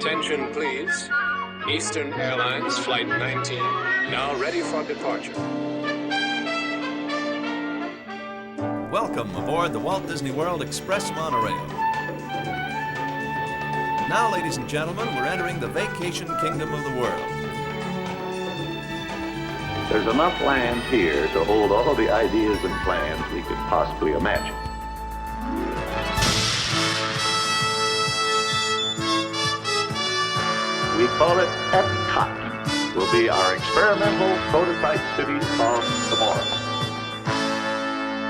Attention, please. Eastern Airlines Flight 19, now ready for departure. Welcome aboard the Walt Disney World Express monorail. Now, ladies and gentlemen, we're entering the vacation kingdom of the world. There's enough land here to hold all the ideas and plans we could possibly imagine. We call it Epcot. Will be our experimental prototype city of tomorrow.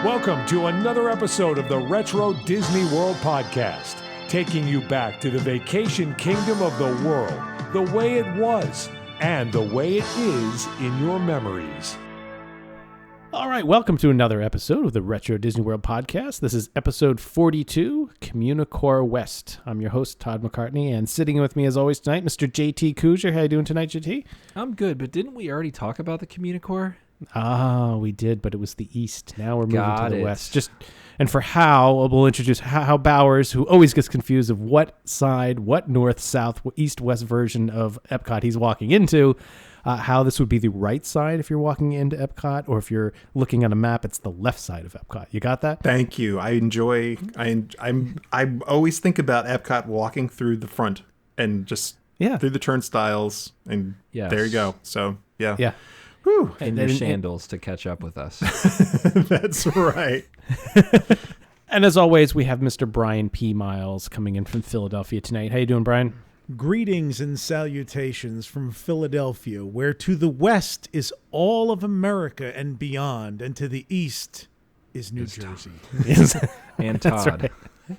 Welcome to another episode of the Retro Disney World Podcast, taking you back to the vacation kingdom of the world, the way it was, and the way it is in your memories. All right, welcome to another episode of the Retro Disney World Podcast. This is episode 42, Communicore West. I'm your host, Todd McCartney, and sitting with me as always tonight, Mr. JT Kuzier. How you doing tonight, JT? I'm good, but didn't we already talk about the Communicore? Ah, we did, but it was the East. Now we're moving to the West. And for Hal, we'll introduce Hal Bowers, who always gets confused of what side, what north, south, east, west version of Epcot he's walking into. How this would be the right side if you're walking into Epcot, or if you're looking at a map, it's the left side of Epcot. You got that? Thank you. I always think about Epcot walking through the front and just through the turnstiles, and there you go. So yeah. Whew. And your sandals to catch up with us. That's right. And as always, we have Mr. Brian P. Miles coming in from Philadelphia tonight. How you doing, Brian? Greetings and salutations from Philadelphia, where to the west is all of America and beyond, and to the east is New Jersey. And Todd. Right.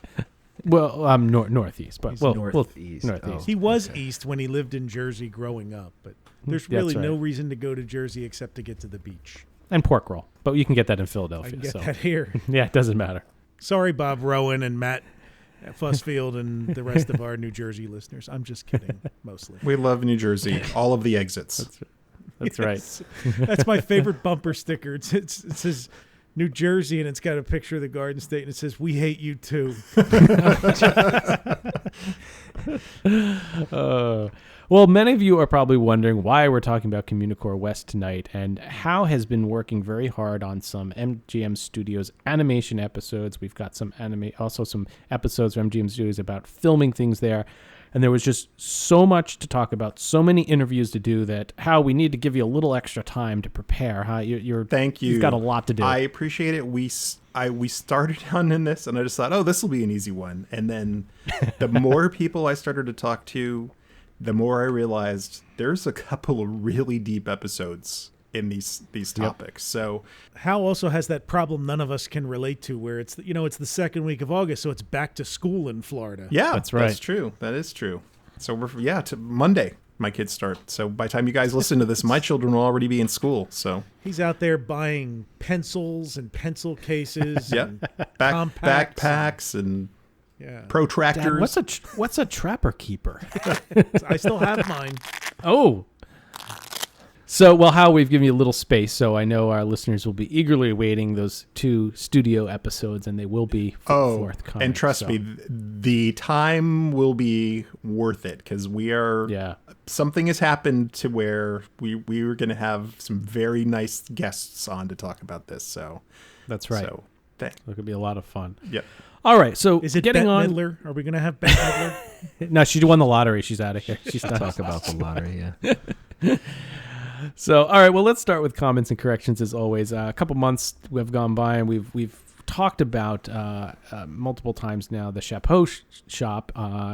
Well, northeast, but northeast. Northeast. He was east when he lived in Jersey growing up, but there's really no reason to go to Jersey except to get to the beach. And pork roll, but you can get that in Philadelphia. I can get that here. Yeah, it doesn't matter. Sorry, Bob Rowan and Matt Fussfield and the rest of our New Jersey listeners. I'm just kidding, mostly. We love New Jersey. All of the exits. That's right. That's my favorite bumper sticker. It says New Jersey, and it's got a picture of the Garden State, and it says, "We hate you too." Well, many of you are probably wondering why we're talking about Communicore West tonight, and Hal has been working very hard on some MGM Studios animation episodes. We've got some also some episodes from MGM Studios about filming things there, and there was just so much to talk about, so many interviews to do that, Hal, we need to give you a little extra time to prepare. Thank you. You've got a lot to do. I appreciate it. We started down in this, and I just thought, this will be an easy one. And then the more people I started to talk to, the more I realized there's a couple of really deep episodes in these topics. So Hal also has that problem none of us can relate to, where it's it's the second week of August, so it's back to school in Florida. Yeah, that's right. That's true. That is true. So to Monday my kids start. So by the time you guys listen to this, my children will already be in school. So he's out there buying pencils and pencil cases and backpacks and protractors. Dad, what's a trapper keeper? I still have mine. Oh. So, Hal, we've given you a little space, so I know our listeners will be eagerly awaiting those 2 studio episodes, and they will be forthcoming. And trust me, the time will be worth it, because something has happened to where we were going to have some very nice guests on to talk about this. So that's right. So it could be a lot of fun. Yep. All right, so is it getting Bette on? Midler? Are we going to have Bette Midler? No, she won the lottery. She's out of here. She's done. Talk about the lottery, yeah. So, all right, well, let's start with comments and corrections as always. A couple months have gone by, and we've talked about multiple times now the Chapeau shop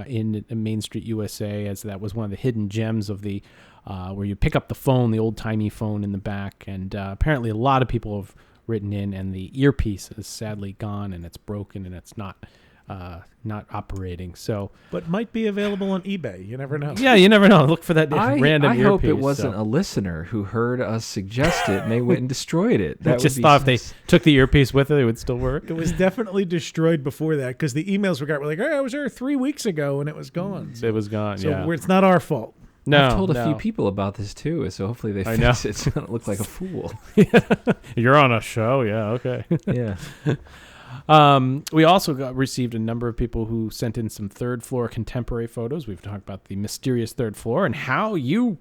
in Main Street, USA, as that was one of the hidden gems of the where you pick up the phone, the old-timey phone in the back, and apparently a lot of people have written in, and the earpiece is sadly gone, and it's broken, and it's not operating. So, but might be available on eBay. You never know. Yeah, you never know. Look for that random earpiece. I hope it wasn't a listener who heard us suggest it and they went and destroyed it. That just thought if they took the earpiece with it, it would still work. It was definitely destroyed before that, because the emails we got were like, "Hey, I was there 3 weeks ago and it was gone." So, it was gone. So it's not our fault. No, I've told a few people about this too, so hopefully they fix it so I don't look like a fool. You're on a show, yeah, okay. Yeah. We also received a number of people who sent in some third floor contemporary photos. We've talked about the mysterious third floor and how you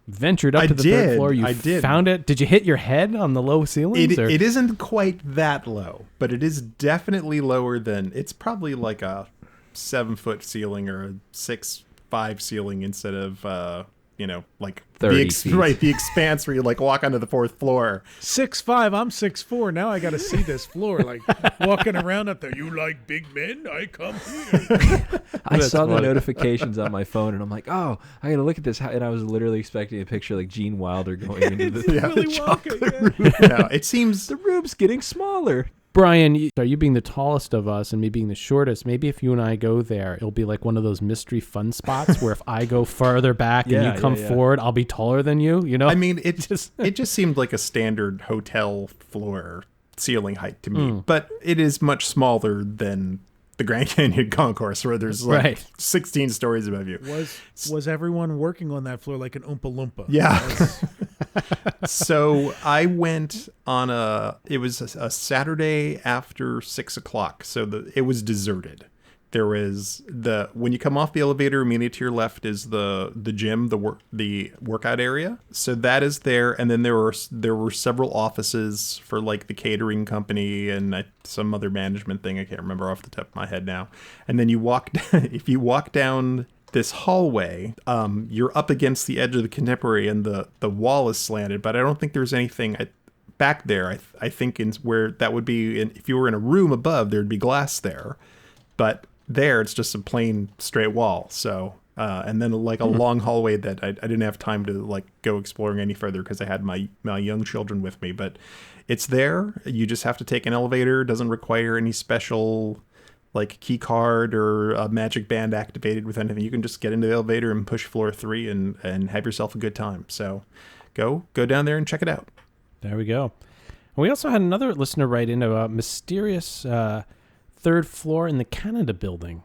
ventured up to the third floor. I did. Found it. Did you hit your head on the low ceilings? It isn't quite that low, but it is definitely lower than, it's probably like a 7-foot ceiling or a 6'5" ceiling instead of, like 30 feet. Right, the expanse where you like walk onto the 4th floor. 6'5", I'm 6'4". Now I got to see this floor, like walking around up there. You like big men? I come here. I saw the notifications on my phone, and I'm like, oh, I got to look at this. And I was literally expecting a picture like Gene Wilder going into the chocolate room. No, it seems the room's getting smaller. Brian, you being the tallest of us and me being the shortest, maybe if you and I go there, it'll be like one of those mystery fun spots where if I go farther back and you come forward, I'll be taller than you, I mean, it just seemed like a standard hotel floor ceiling height to me, but it is much smaller than the Grand Canyon Concourse where there's 16 stories above you. Was everyone working on that floor like an Oompa Loompa? Yeah. So I went on it was a Saturday after 6 o'clock. So it was deserted. There was when you come off the elevator, immediately to your left is the gym, the workout area. So that is there, and then there were several offices for like the catering company and some other management thing I can't remember off the top of my head now. And then if you walk down this hallway, you're up against the edge of the contemporary, and the wall is slanted. But I don't think there's anything back there. I think where that would be, if you were in a room above, there'd be glass there, but there it's just a plain straight wall. So and then like a long hallway that I didn't have time to like go exploring any further because I had my young children with me. But it's there. You just have to take an elevator. It doesn't require any special like key card or a magic band activated with anything. You can just get into the elevator and push floor 3 and have yourself a good time. So go down there and check it out. There we go. And we also had another listener write in about mysterious third floor in the Canada building.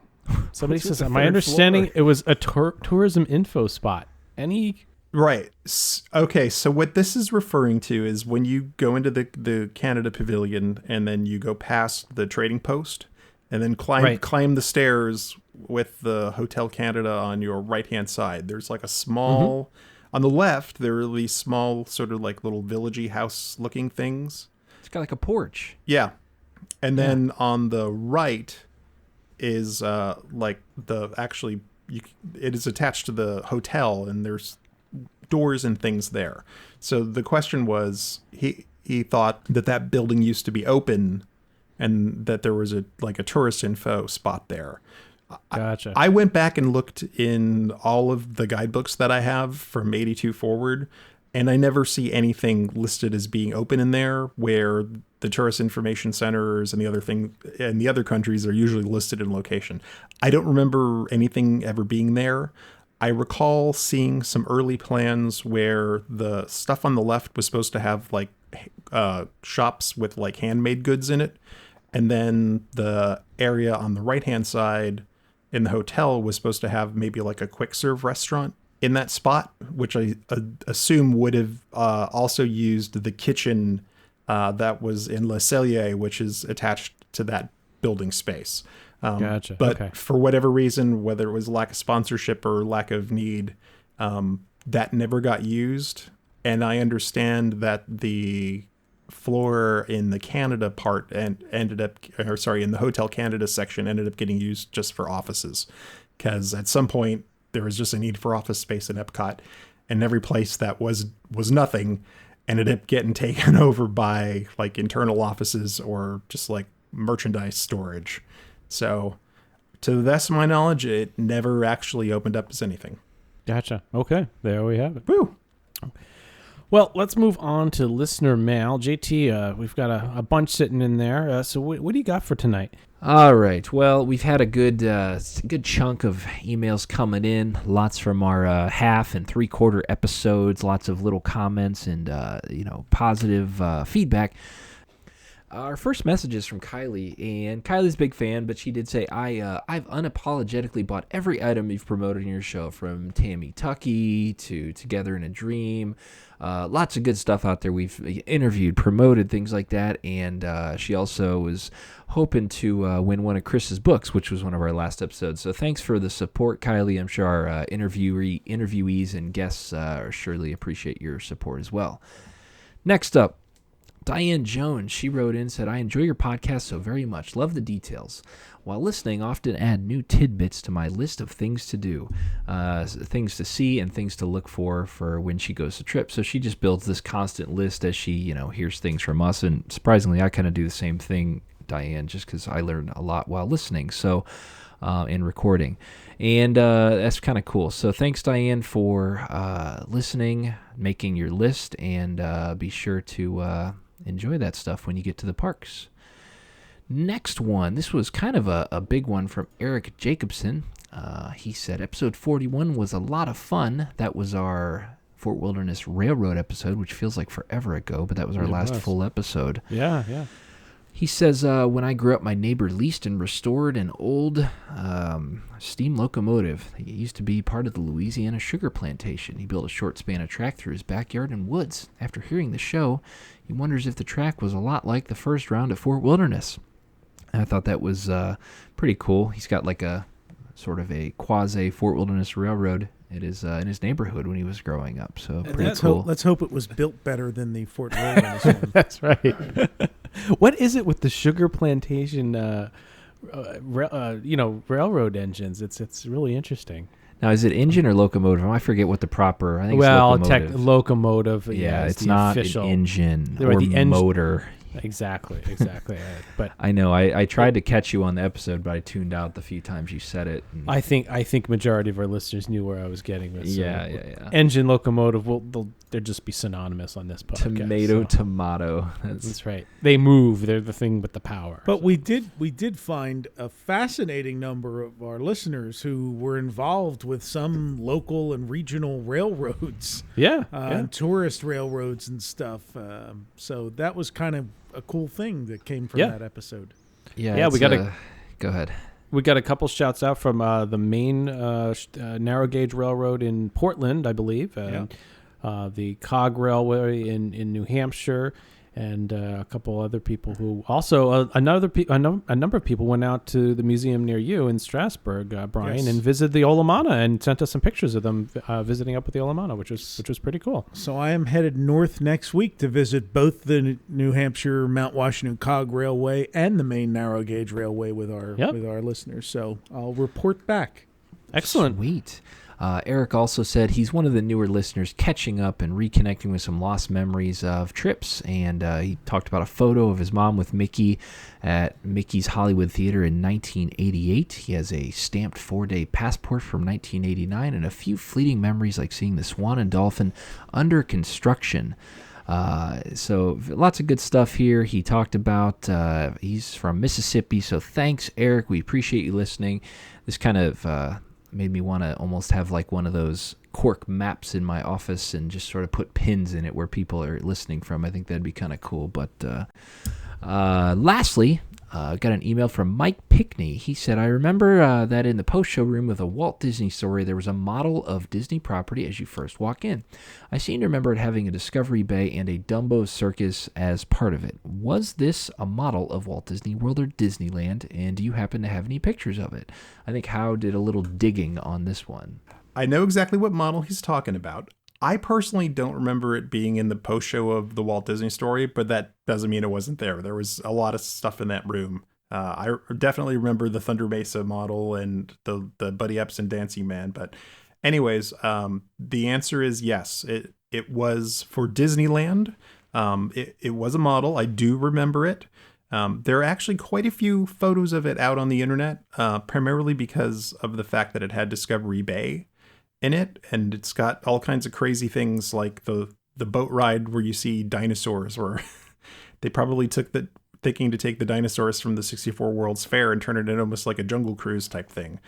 Somebody says, my understanding, it was a tourism info spot. Any... Right. Okay, so what this is referring to is when you go into the Canada Pavilion and then you go past the trading post and then climb the stairs with the Hotel Canada on your right-hand side. There's like a small... On the left, there are these small sort of like little villagey house-looking things. It's got like a porch. Yeah. And then on the right is like it is attached to the hotel, and there's doors and things there. So the question was, he thought that building used to be open and that there was a tourist info spot there. Gotcha. I went back and looked in all of the guidebooks that I have from 82 forward, and I never see anything listed as being open in there, where the tourist information centers and the other countries are usually listed in location. I don't remember anything ever being there. I recall seeing some early plans where the stuff on the left was supposed to have like shops with like handmade goods in it. And then the area on the right-hand side in the hotel was supposed to have maybe like a quick serve restaurant in that spot, which I assume would have also used the kitchen that was in Le Cellier, which is attached to that building space. Gotcha. But for whatever reason, whether it was lack of sponsorship or lack of need, that never got used. And I understand that the floor in the Canada part in the Hotel Canada section ended up getting used just for offices, because at some point there was just a need for office space in Epcot, and every place that was nothing ended up getting taken over by like internal offices or just like merchandise storage. So to the best of my knowledge, it never actually opened up as anything. Gotcha. Okay, there we have it. Woo! Well, let's move on to listener mail. JT, we've got a bunch sitting in there. So what do you got for tonight? All right. Well, we've had a good chunk of emails coming in. Lots from our half and 3/4 episodes. Lots of little comments and positive feedback. Our first message is from Kylee, and Kylie's a big fan, but she did say, I've unapologetically bought every item you've promoted in your show, from Tammy Tucky to Together in a Dream. Lots of good stuff out there. We've interviewed, promoted, things like that, and she also was hoping to win one of Chris's books, which was one of our last episodes. So thanks for the support, Kylie. I'm sure our interviewees and guests surely appreciate your support as well. Next up, Diane Jones, she wrote in and said, I enjoy your podcast so very much. Love the details. While listening, often add new tidbits to my list of things to do, things to see and things to look for when she goes to trips. So she just builds this constant list as she, hears things from us. And surprisingly, I kind of do the same thing, Diane, just because I learn a lot while listening. So, and recording. And that's kind of cool. So thanks, Diane, for listening, making your list, and be sure to enjoy that stuff when you get to the parks. Next one, this was kind of a big one from Eric Jacobson. He said, episode 41 was a lot of fun. That was our Fort Wilderness Railroad episode, which feels like forever ago, but that was our last full episode. Yeah. He says, when I grew up, my neighbor leased and restored an old steam locomotive. It used to be part of the Louisiana sugar plantation. He built a short span of track through his backyard and woods. After hearing the show, he wonders if the track was a lot like the first round at Fort Wilderness. And I thought that was pretty cool. He's got like a sort of a quasi Fort Wilderness Railroad in his neighborhood when he was growing up. So pretty cool. Let's hope it was built better than the Fort Wilderness one. That's right. What is it with the sugar plantation, railroad engines? It's really interesting. Now, is it engine or locomotive? I forget what the proper. I think it's locomotive. Locomotive. Yeah, it's the not official. An engine Right, or the motor. Exactly. But I know. I tried to catch you on the episode, but I tuned out the few times you said it. I think majority of our listeners knew where I was getting this. So Yeah. Engine, locomotive, they'll just be synonymous on this podcast. Tomato. That's right. They move. They're the thing with the power. But we did find a fascinating number of our listeners who were involved with some local and regional railroads. And tourist railroads and stuff. So that was kind of a cool thing that came from that episode. Yeah, we got to go ahead. We got a couple shouts out from the main narrow gauge railroad in Portland, I believe, and the Cog Railway in New Hampshire, and a couple other people who also a number of people went out to the museum near you in Strasbourg, Brian, and visited the Olamana and sent us some pictures of them visiting up with the Olamana, which was pretty cool. So I am headed north next week to visit both the New Hampshire Mount Washington Cog Railway and the main narrow gauge railway with our listeners. So I'll report back. Excellent. Sweet. Eric also said he's one of the newer listeners catching up and reconnecting with some lost memories of trips. And he talked about a photo of his mom with Mickey at Mickey's Hollywood Theater in 1988. He has a stamped 4-day passport from 1989 and a few fleeting memories like seeing the Swan and Dolphin under construction. So lots of good stuff here. He talked about he's from Mississippi. So thanks, Eric. We appreciate you listening. This kind of made me want to almost have like one of those cork maps in my office and just sort of put pins in it where people are listening from. I think that'd be kind of cool. But lastly, got an email from Mike Pickney. He said, I remember that in the post-show room of a Walt Disney Story, there was a model of Disney property as you first walk in. I seem to remember it having a Discovery Bay and a Dumbo Circus as part of it. Was this a model of Walt Disney World or Disneyland, and do you happen to have any pictures of it? I think Hao did a little digging on this one. I know exactly what model he's talking about. I personally don't remember it being in the post-show of the Walt Disney Story, but that doesn't mean it wasn't there. There was a lot of stuff in that room. I definitely remember the Thunder Mesa model and the Buddy Epson Dancing Man. But anyways, the answer is yes. It was for Disneyland. It was a model. I do remember it. There are actually quite a few photos of it out on the internet, primarily because of the fact that it had Discovery Bay in it, and it's got all kinds of crazy things like the boat ride where you see dinosaurs, where they probably thinking to take the dinosaurs from the 64 World's Fair and turn it into almost like a Jungle Cruise type thing.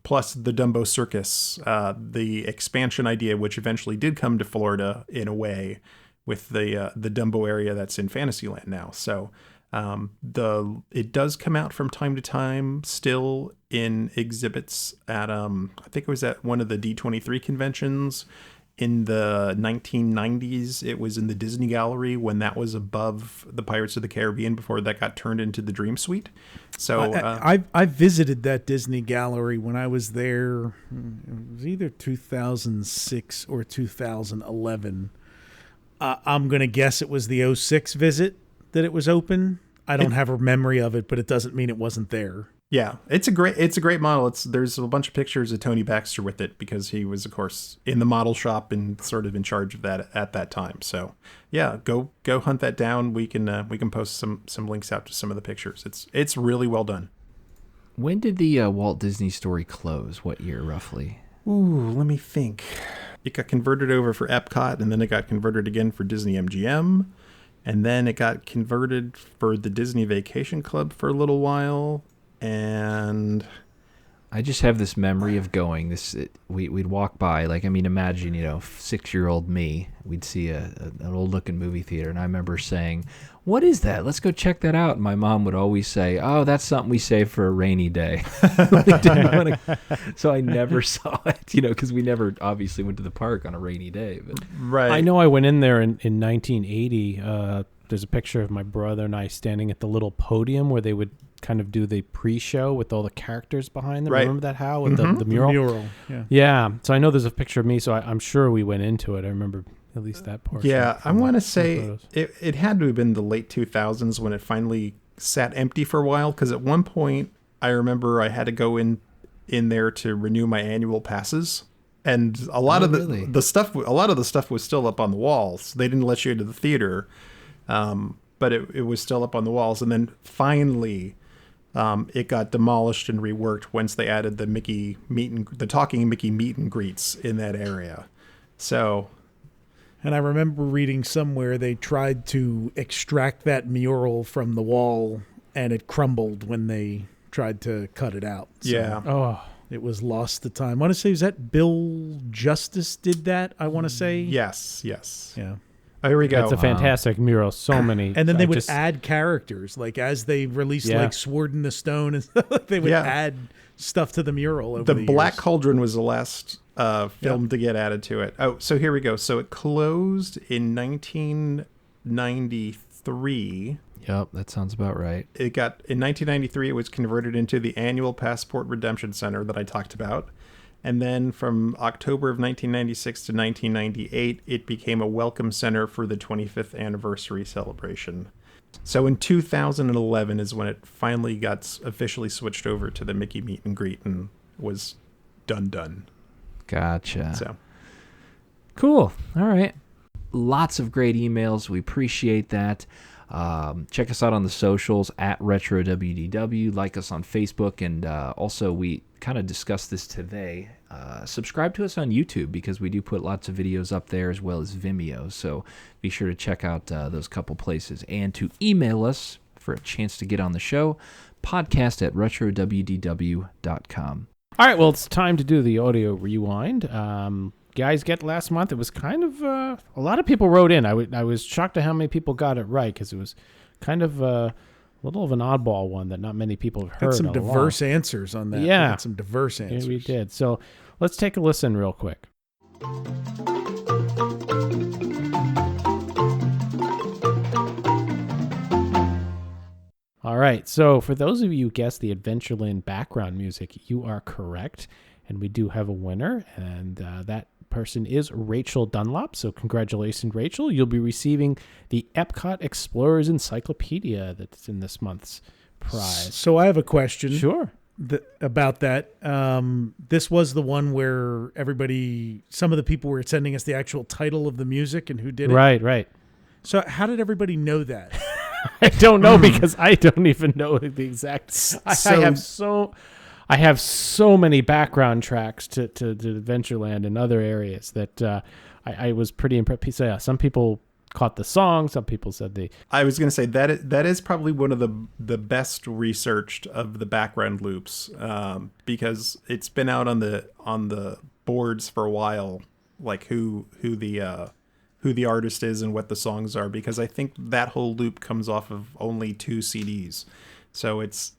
Plus the Dumbo Circus, the expansion idea, which eventually did come to Florida in a way with the Dumbo area that's in Fantasyland now. So It does come out from time to time still in exhibits at I think it was at one of the D23 conventions in the 1990s. It was in the Disney Gallery when that was above the Pirates of the Caribbean before that got turned into the Dream Suite. So I visited that Disney Gallery when I was there. It was either 2006 or 2011. I'm going to guess it was the 06 visit that it was open. I don't have a memory of it, but it doesn't mean it wasn't there. Yeah, it's a great model. There's a bunch of pictures of Tony Baxter with it because he was, of course, in the model shop and sort of in charge of that at that time. So yeah, go hunt that down. We can post some links out to some of the pictures. It's really well done. When did the Walt Disney Story close? What year roughly? Ooh, let me think. It got converted over for Epcot, and then it got converted again for Disney MGM, and then it got converted for the Disney Vacation Club for a little while. And I just have this memory of going. We'd walk by, imagine 6-year-old me. We'd see an old looking movie theater, and I remember saying, "What is that? Let's go check that out." And my mom would always say, "Oh, that's something we save for a rainy day." So I never saw it, because we never obviously went to the park on a rainy day. But right, I know I went in there in 1980. There's a picture of my brother and I standing at the little podium where they would kind of do the pre-show with all the characters behind them. Right. Remember that, Hal, with the mural? The mural, yeah. Yeah. So I know there's a picture of me, so I'm sure we went into it. I remember at least that portion. Yeah, I want to say it had to have been the late 2000s when it finally sat empty for a while, because at one point I remember I had to go in there to renew my annual passes. And a lot of the stuff was still up on the walls. They didn't let you into the theater. But it was still up on the walls, and then finally, it got demolished and reworked once they added the talking Mickey meet and greets in that area. So, and I remember reading somewhere they tried to extract that mural from the wall, and it crumbled when they tried to cut it out. So yeah. It was lost to time. I want to say, was that Bill Justice did that? I want to say. Yes. Yeah. Oh, here we go. It's a fantastic mural. So many. And then they would add characters, like as they released like Sword in the Stone and stuff, they would add stuff to the mural over the Black years. Cauldron was the last film to get added to it. Oh, so here we go. So it closed in 1993. Yep, that sounds about right. In 1993, it was converted into the annual Passport Redemption Center that I talked about. And then from October of 1996 to 1998, it became a welcome center for the 25th anniversary celebration. So in 2011 is when it finally got officially switched over to the Mickey meet and greet and was done. Gotcha. So cool. All right. Lots of great emails. We appreciate that. Check us out on the socials at RetroWDW. Like us on Facebook, and also we kind of discussed this today. Subscribe to us on YouTube because we do put lots of videos up there as well as Vimeo. So be sure to check out those couple places, and to email us for a chance to get on the show. Podcast at RetroWDW.com. All right, well, it's time to do the audio rewind. Guys, get last month. It was kind of a lot of people wrote in. I was shocked at how many people got it right, because it was kind of a little of an oddball one that not many people have heard. Had some diverse answers on that. Yeah, had some diverse answers. Yeah, we did. So let's take a listen real quick. All right. So for those of you who guessed the Adventureland background music, you are correct, and we do have a winner, and that person is Rachel Dunlop. So congratulations, Rachel. You'll be receiving the Epcot Explorers Encyclopedia that's in this month's prize. So I have a question. Sure. About that. This was the one where some of the people were sending us the actual title of the music and who did it. Right. So how did everybody know that? I don't know, because I don't even know the exact. I have so many background tracks to Adventureland and other areas that I was pretty impressed. So, yeah, some people caught the song. Some people said I was going to say that is probably one of the best researched of the background loops, because it's been out on the boards for a while, like who the who the artist is and what the songs are, because I think that whole loop comes off of only 2 CDs. So it's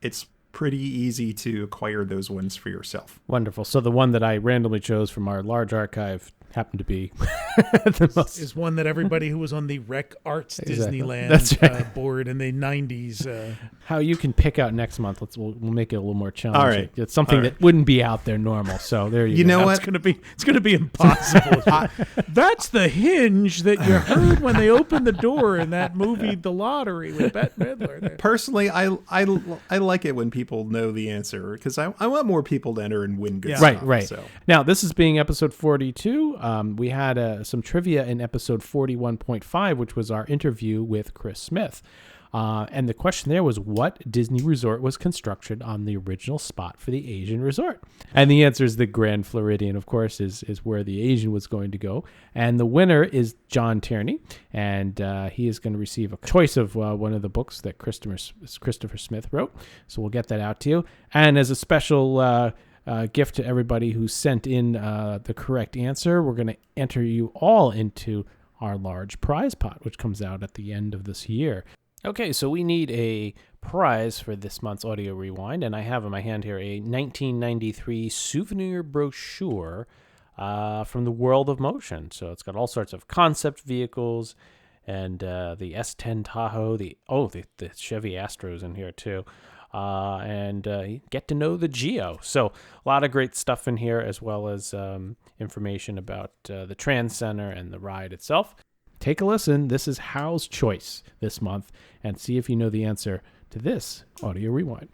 pretty easy to acquire those ones for yourself. Wonderful. So the one that I randomly chose from our large archive happened to be the most... is one that everybody who was on the Rec Arts Disneyland That's right. board in the 90s. How you can pick out next month. We'll make it a little more challenging. All right. It's something that wouldn't be out there normal. So there you go. You know what? It's gonna be impossible. That's the hinge that you heard when they opened the door in that movie, The Lottery, with Bette Midler. Personally, I like it when people know the answer, because I want more people to enter and win good stuff. stuff. Right. So. Now, this is being episode 42. We had some trivia in episode 41.5, which was our interview with Chris Smith. And the question there was, what Disney resort was constructed on the original spot for the Asian resort? And the answer is the Grand Floridian, of course, is where the Asian was going to go. And the winner is John Tierney, and he is going to receive a choice of one of the books that Christopher Smith wrote. So we'll get that out to you. And as a special gift to everybody who sent in the correct answer, we're going to enter you all into our large prize pot, which comes out at the end of this year. Okay, so we need a prize for this month's Audio Rewind, and I have in my hand here a 1993 souvenir brochure from the World of Motion. So it's got all sorts of concept vehicles and the S10 Tahoe, the Chevy Astro's in here too. And get to know the Geo. So a lot of great stuff in here, as well as information about the Trans Center and the ride itself. Take a listen. This is Hal's Choice this month, and see if you know the answer to this Audio Rewind.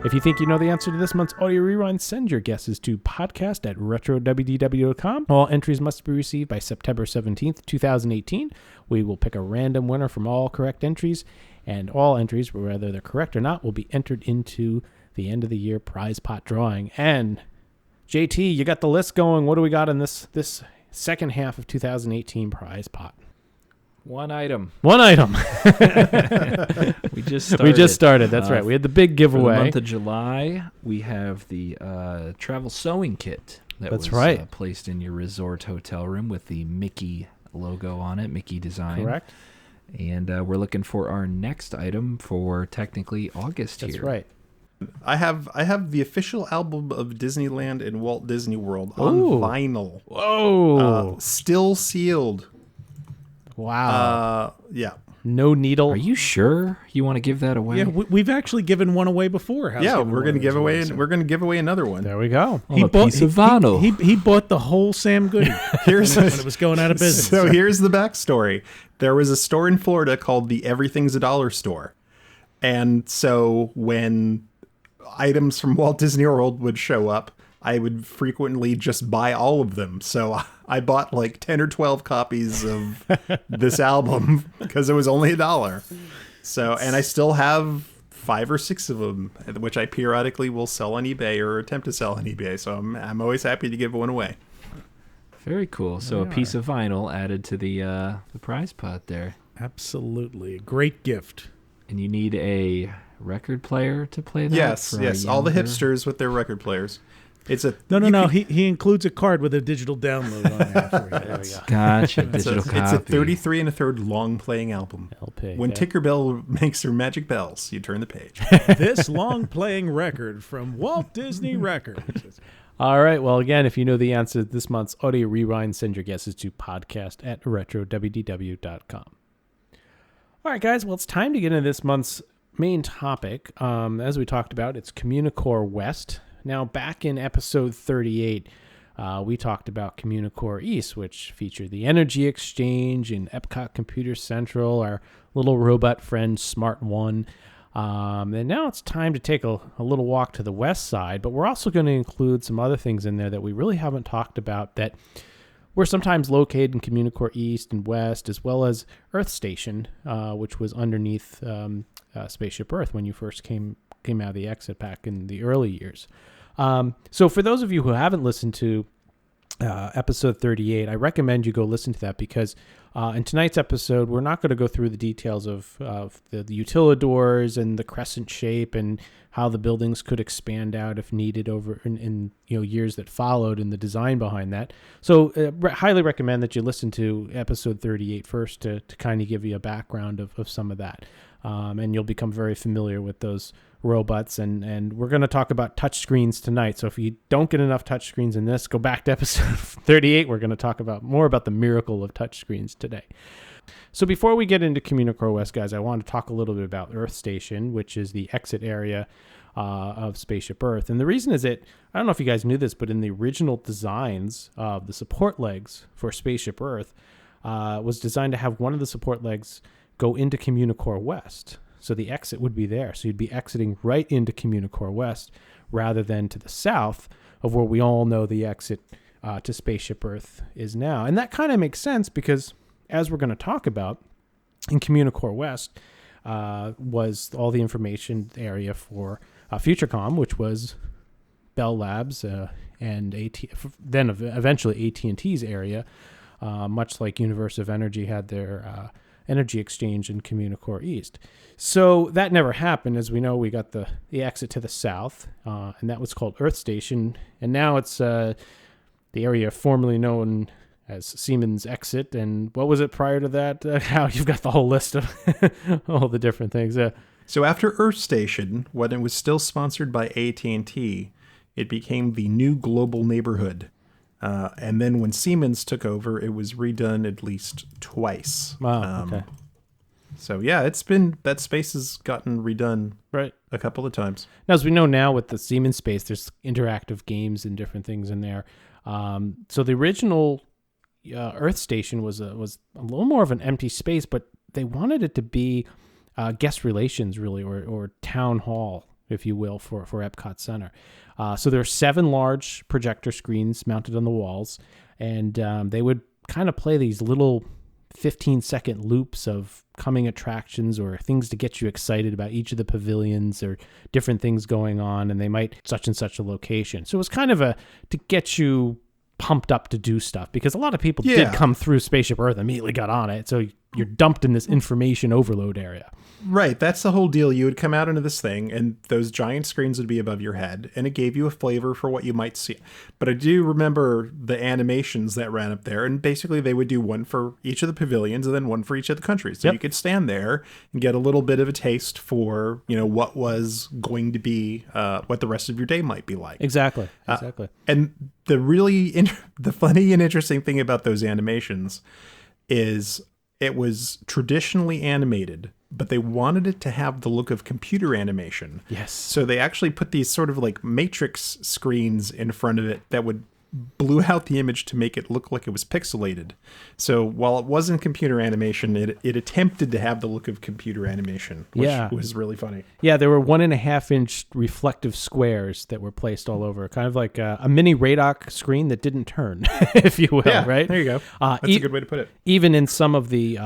If you think you know the answer to this month's Audio Rewind, send your guesses to podcast@retrowdw.com. All entries must be received by September 17th, 2018. We will pick a random winner from all correct entries, and all entries, whether they're correct or not, will be entered into the end of the year prize pot drawing. And JT, you got the list going. What do we got in this second half of 2018 prize pot? One item. We just started. That's right. We had the big giveaway. For the month of July, we have the travel sewing kit that was placed in your resort hotel room with the Mickey logo on it, Mickey design. Correct. And we're looking for our next item for technically August here. That's right. I have the official album of Disneyland and Walt Disney World on vinyl. Whoa. Still sealed. Wow. Yeah. No needle. Are you sure you want to give that away? Yeah, we've actually given one away before. We're going to give away. We're going to give away another one. There we go. He bought a piece of vinyl. He bought the whole Sam Goody when it was going out of business. So here's the backstory. There was a store in Florida called the Everything's a Dollar store, and so when items from Walt Disney World would show up, I would frequently just buy all of them. So I bought like 10 or 12 copies of this album because it was only $1. So, and I still have 5 or 6 of them, which I periodically will sell on eBay or attempt to sell on eBay. So I'm always happy to give one away. Very cool. So a piece of vinyl added to the prize pot there. Absolutely. A great gift. And you need a record player to play that? Yes. All the hipsters with their record players. It's a no. He includes a card with a digital download on it. There we go. Gotcha. Digital copy. It's a 33 1/3 long playing album. LP. When Tinkerbell makes her magic bells, you turn the page. This long playing record from Walt Disney Records. All right. Well, again, if you know the answer to this month's Audio Rewind, send your guesses to podcast@retrowdw.com. All right, guys. Well, it's time to get into this month's main topic. As we talked about, it's Communicore West. Now, back in episode 38, we talked about Communicore East, which featured the Energy Exchange and Epcot Computer Central, our little robot friend Smart One. And now it's time to take a little walk to the west side, but we're also going to include some other things in there that we really haven't talked about that were sometimes located in Communicore East and West, as well as Earth Station, which was underneath Spaceship Earth when you first came out of the exit back in the early years. So for those of you who haven't listened to episode 38. I recommend you go listen to that because in tonight's episode, we're not going to go through the details of the utilidors and the crescent shape and how the buildings could expand out if needed over in years that followed and the design behind that. So highly recommend that you listen to episode 38 first to kind of give you a background of some of that. And you'll become very familiar with those robots. And we're going to talk about touchscreens tonight. So if you don't get enough touchscreens in this, go back to episode 38. We're going to talk more about the miracle of touchscreens today. So before we get into Communicore West, guys, I want to talk a little bit about Earth Station, which is the exit area of Spaceship Earth. And the reason is I don't know if you guys knew this, but in the original designs of the support legs for Spaceship Earth was designed to have one of the support legs go into Communicore West. So the exit would be there. So you'd be exiting right into Communicore West rather than to the south of where we all know the exit to Spaceship Earth is now. And that kind of makes sense because, as we're going to talk about, in Communicore West was all the information area for Futurecom, which was Bell Labs and then eventually AT&T's area, much like Universe of Energy had their energy exchange in Communicore East. So that never happened. As we know, we got the exit to the south, and that was called Earth Station. And now it's the area formerly known as Siemens Exit. And what was it prior to that? How you've got the whole list of all the different things. So after Earth Station, when it was still sponsored by AT&T, it became the new global neighborhood. And then when Siemens took over, it was redone at least twice. Wow. Okay. So yeah, that space has gotten redone a couple of times. Now, as we know now with the Siemens space, there's interactive games and different things in there. So the original Earth Station was a little more of an empty space, but they wanted it to be guest relations really, or town hall, if you will, for Epcot Center. So there are 7 large projector screens mounted on the walls, and they would kind of play these little 15-second loops of coming attractions or things to get you excited about each of the pavilions or different things going on, and they might such and such a location. So it was kind of to get you pumped up to do stuff, because a lot of people did come through Spaceship Earth, immediately got on it, so you're dumped in this information overload area. Right, that's the whole deal. You would come out into this thing, and those giant screens would be above your head, and it gave you a flavor for what you might see. But I do remember the animations that ran up there, and basically they would do one for each of the pavilions and then one for each of the countries. So you could stand there and get a little bit of a taste for, what was going to be, what the rest of your day might be like. Exactly. And the funny and interesting thing about those animations is it was traditionally animated, but they wanted it to have the look of computer animation. Yes. So they actually put these sort of like matrix screens in front of it that would blew out the image to make it look like it was pixelated. So while it wasn't computer animation, it attempted to have the look of computer animation, which was really funny. Yeah, there were 1.5-inch reflective squares that were placed all over, kind of like a mini radar screen that didn't turn, if you will, right? There you go. That's a good way to put it. Even in some of the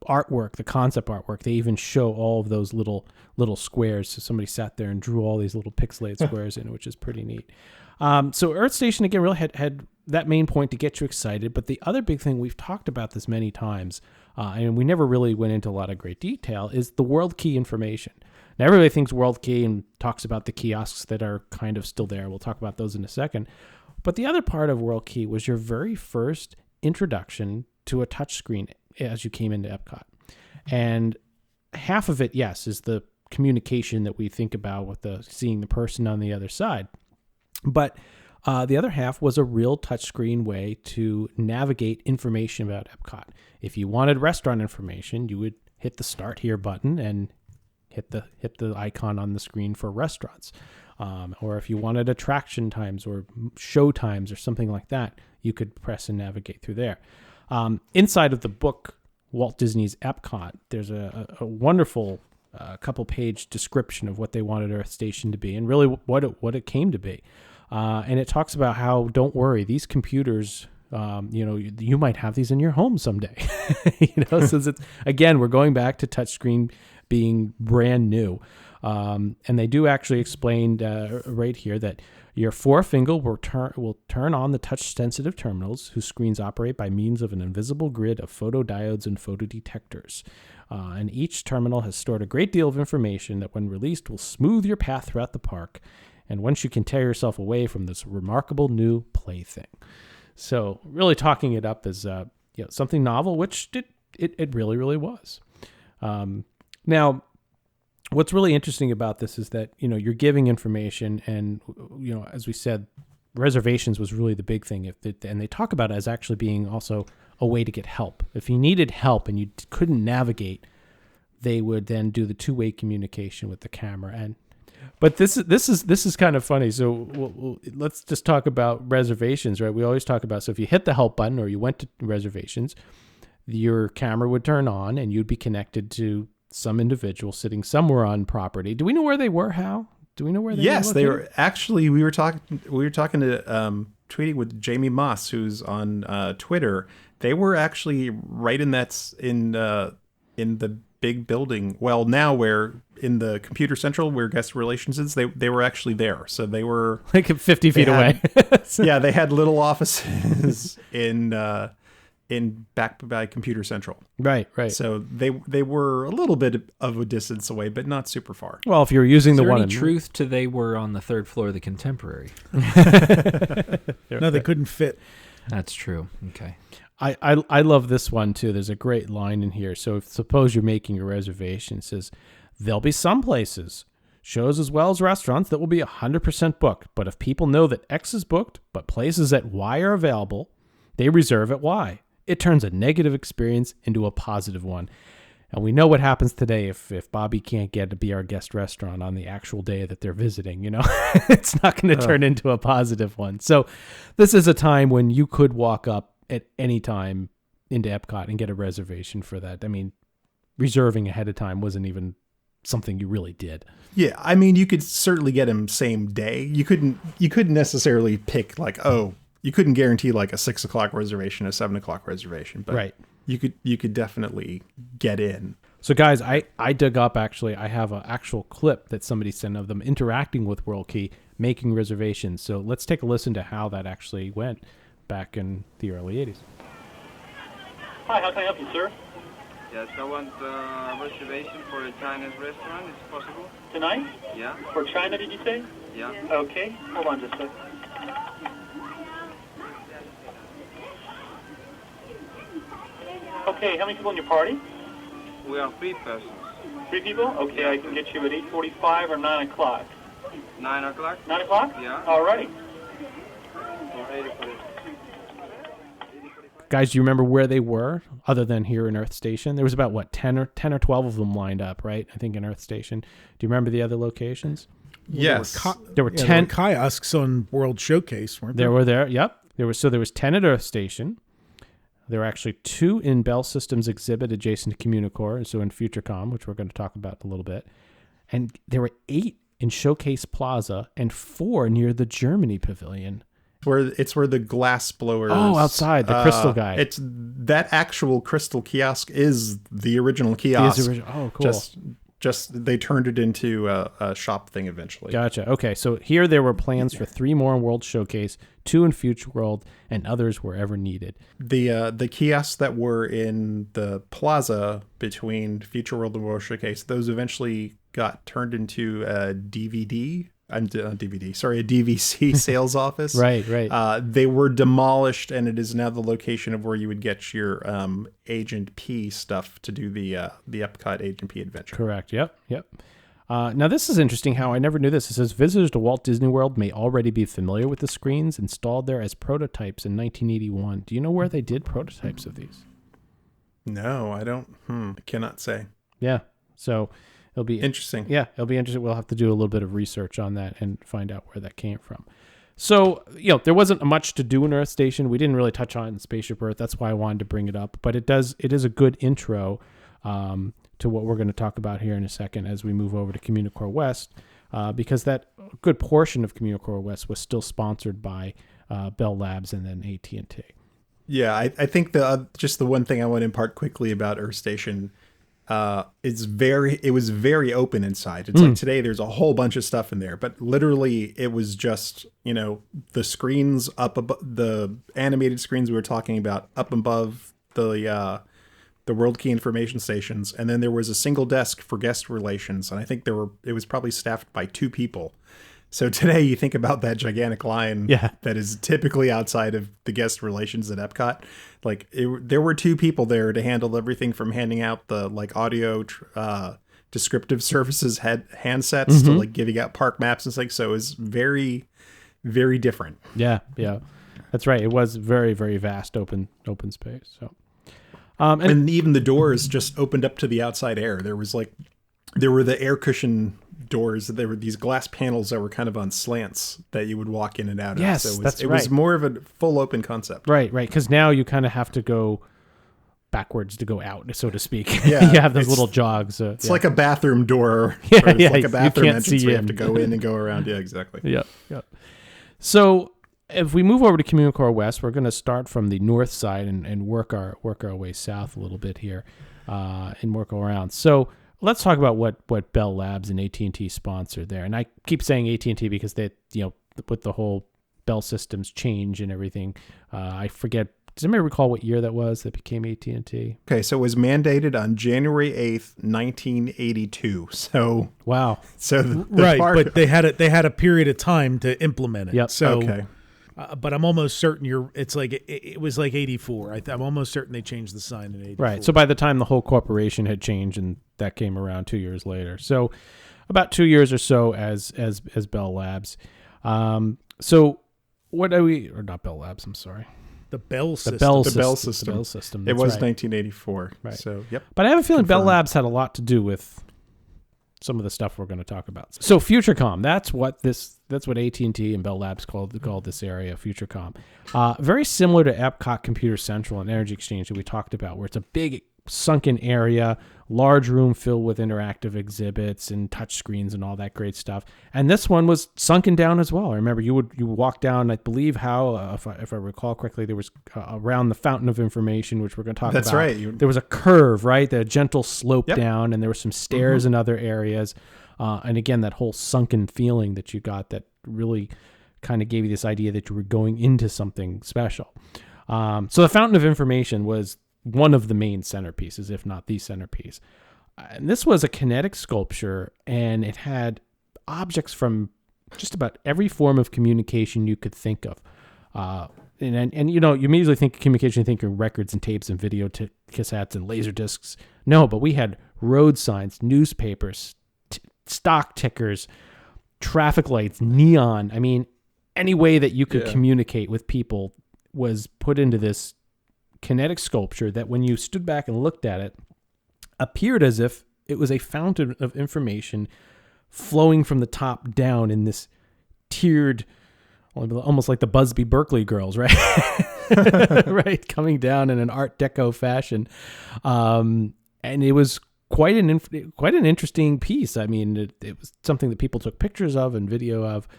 artwork, the concept artwork, they even show all of those little squares. So somebody sat there and drew all these little pixelated squares in, which is pretty neat. So Earth Station, again, really had that main point to get you excited. But the other big thing, we've talked about this many times, and we never really went into a lot of great detail, is the World Key information. Now, everybody thinks World Key and talks about the kiosks that are kind of still there. We'll talk about those in a second. But the other part of World Key was your very first introduction to a touchscreen as you came into Epcot. And half of it, yes, is the communication that we think about with seeing the person on the other side. But the other half was a real touchscreen way to navigate information about Epcot. If you wanted restaurant information, you would hit the Start Here button and hit the icon on the screen for restaurants. Or if you wanted attraction times or show times or something like that, you could press and navigate through there. Inside of the book, Walt Disney's Epcot, there's a wonderful couple-page description of what they wanted Earth Station to be and really what it came to be. And it talks about how, don't worry, these computers, you might have these in your home someday. Since it's, again, we're going back to touchscreen being brand new. And they do actually explain right here that Your forefinger will turn on the touch-sensitive terminals, whose screens operate by means of an invisible grid of photodiodes and photodetectors. And each terminal has stored a great deal of information that, when released, will smooth your path throughout the park. And once you can tear yourself away from this remarkable new plaything. So, really talking it up as something novel, which it really, really was. Now, what's really interesting about this is that, you're giving information, and, as we said, reservations was really the big thing. And they talk about it as actually being also a way to get help. If you needed help and you couldn't navigate, they would then do the two-way communication with the camera. But this is kind of funny. So let's just talk about reservations, right? We always talk about, so if you hit the help button or you went to reservations, your camera would turn on and you'd be connected to some individual sitting somewhere on property. Do we know where they were, Hal? Do we know where they were? Yes, they were actually. We were talking to tweeting with Jamie Moss, who's on Twitter. They were actually right in the big building. Well, now where in the Computer Central where guest relations is, they were actually there. So they were like 50 feet away. Yeah, they had little offices in back by Computer Central. Right. So they were a little bit of a distance away, but not super far. Well, if you're using the one, any truth to they were on the third floor of the Contemporary? No, they couldn't fit. That's true. Okay. I love this one too. There's a great line in here. So suppose you're making a reservation. It says, there'll be some places, shows as well as restaurants, that will be 100% booked. But if people know that X is booked, but places at Y are available, they reserve at Y. It turns a negative experience into a positive one. And we know what happens today if Bobby can't get to be our guest restaurant on the actual day that they're visiting, it's not going to turn into a positive one. So this is a time when you could walk up at any time into Epcot and get a reservation for that. I mean, reserving ahead of time wasn't even something you really did. Yeah, I mean, you could certainly get him same day. You couldn't necessarily pick you couldn't guarantee like a 6 o'clock reservation, a 7 o'clock reservation, but right. You could definitely get in. So guys, I dug up, actually, I have an actual clip that somebody sent of them interacting with WorldKey, making reservations. So let's take a listen to how that actually went back in the early 80s. Hi, how can I help you, sir? Yes, I want a reservation for a Chinese restaurant. Is it possible? Tonight? Yeah. For China, did you say? Yeah. Okay, hold on just a second. Okay, how many people in your party? We are 3 persons. 3 people? Okay, I can get you at 8:45 or 9 o'clock. 9 o'clock? 9 o'clock? Yeah. All righty. Guys, do you remember where they were other than here in Earth Station? There was about 10 or 12 of them lined up, right? I think in Earth Station. Do you remember the other locations? Yes. There were 10 kiosks on World Showcase, weren't there? There were there. Yep. There was 10 at Earth Station. There were actually 2 in Bell Systems exhibit adjacent to Communicore, so in Futurecom, which we're going to talk about in a little bit. And there were 8 in Showcase Plaza and 4 near the Germany Pavilion. It's where the glass blowers. Oh, outside, the crystal guy. It's that actual crystal kiosk is the original kiosk. Oh, cool. Just they turned it into a shop thing eventually. Gotcha. Okay, so here there were plans for 3 more in World Showcase, 2 in Future World, and others wherever needed. The kiosks that were in the plaza between Future World and World Showcase, those eventually got turned into a DVC sales office. Right. They were demolished, and it is now the location of where you would get your Agent P stuff to do the Epcot Agent P adventure. Correct. Yep. Now, this is interesting how I never knew this. It says visitors to Walt Disney World may already be familiar with the screens installed there as prototypes in 1981. Do you know where they did prototypes of these? No, I don't. I cannot say. Yeah. So it'll be interesting. Yeah, it'll be interesting. We'll have to do a little bit of research on that and find out where that came from. So, there wasn't much to do in Earth Station. We didn't really touch on it in Spaceship Earth. That's why I wanted to bring it up. But it is a good intro to what we're going to talk about here in a second as we move over to Communicore West, because that good portion of Communicore West was still sponsored by Bell Labs and then AT&T. Yeah, I think just the one thing I want to impart quickly about Earth Station, it was very open inside. It's like today there's a whole bunch of stuff in there, but literally it was just, the screens up above, the animated screens we were talking about up above the World Key information stations. And then there was a single desk for guest relations. And I think it was probably staffed by 2 people. So today you think about that gigantic line that is typically outside of the guest relations at Epcot. Like there were 2 people there to handle everything from handing out the audio descriptive services handsets to giving out park maps and things. So it was very, very different. Yeah. That's right. It was very, very vast open space. So and even the doors just opened up to the outside air. There were the air cushion doors. There were these glass panels that were kind of on slants that you would walk in and out of. So it was more of a full open concept. Right. Because now you kind of have to go backwards to go out, so to speak. Yeah, you have those little jogs. It's like a bathroom door. Like a bathroom entrance where you have to go in and go around. Yeah, exactly. Yep. So if we move over to Communicore West, we're going to start from the north side and work our way south a little bit here and work around. So let's talk about what Bell Labs and AT&T sponsor there. And I keep saying AT&T because they, with the whole Bell systems change and everything, I forget. Does anybody recall what year that was that became AT&T? Okay, so it was mandated on January 8th, 1982. So wow. So but they had a period of time to implement it. Yep. So okay. But I'm almost certain it was like 84. I'm almost certain they changed the sign in 84. Right. So by the time the whole corporation had changed, and that came around 2 years later. So about 2 years or so as Bell Labs. So what are we, or not Bell Labs, I'm sorry. The Bell system. The Bell system. It was 1984. Right. So, yep. But I have a feeling Bell Labs had a lot to do with some of the stuff we're going to talk about. So FutureCom, that's what AT&T and Bell Labs called this area, FutureCom. Very similar to Epcot Computer Central and Energy Exchange that we talked about, where it's a big sunken area, large room filled with interactive exhibits and touch screens and all that great stuff. And this one was sunken down as well. I remember you walk down, I believe if I recall correctly, there was around the Fountain of Information, which we're going to talk about. That's right. There was a curve, right? The gentle slope down, and there were some stairs in other areas. And again, that whole sunken feeling that you got that really kind of gave you this idea that you were going into something special. So the Fountain of Information was one of the main centerpieces, if not the centerpiece. And this was a kinetic sculpture, and it had objects from just about every form of communication you could think of. And you immediately think of communication, you think of records and tapes and video cassettes and laser discs. No, but we had road signs, newspapers, stock tickers, traffic lights, neon. I mean, any way that you could communicate with people was put into this kinetic sculpture that when you stood back and looked at it, appeared as if it was a fountain of information flowing from the top down in this tiered, almost like the Busby Berkeley girls, right? Right, coming down in an Art Deco fashion. And it was quite an interesting piece. I mean, it was something that people took pictures of and video of.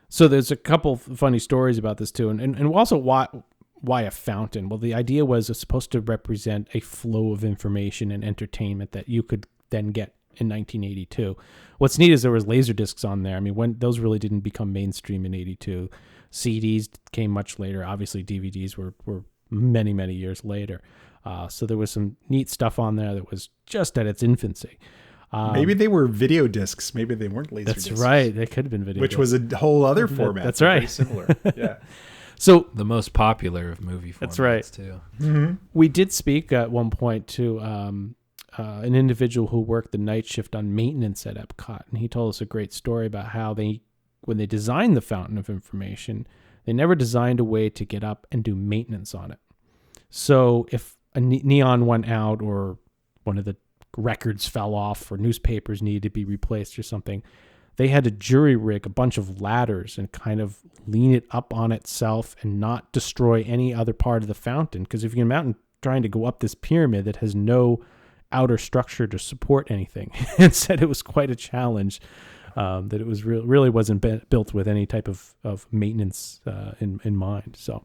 So there's a couple funny stories about this too. And also why a fountain? Well, the idea was it's supposed to represent a flow of information and entertainment that you could then get in 1982. What's neat is there was laser discs on there. I mean, when those really didn't become mainstream in 82. CDs came much later. Obviously, DVDs were many, many years later. So there was some neat stuff on there that was just at its infancy. Maybe they were video discs. Maybe they weren't laser discs. That's right. They could have been video discs. Which was a whole other format. That's right. Very similar. Yeah. So the most popular of movie formats, that's right. Too. Mm-hmm. We did speak at one point to an individual who worked the night shift on maintenance at Epcot, and he told us a great story about how when they designed the Fountain of Information, they never designed a way to get up and do maintenance on it. So if a neon went out or one of the records fell off or newspapers needed to be replaced or something, they had to jury rig a bunch of ladders and kind of lean it up on itself and not destroy any other part of the fountain. Because if you can imagine trying to go up this pyramid that has no outer structure to support anything, and said it was quite a challenge, that it was really wasn't built with any type of maintenance in mind. So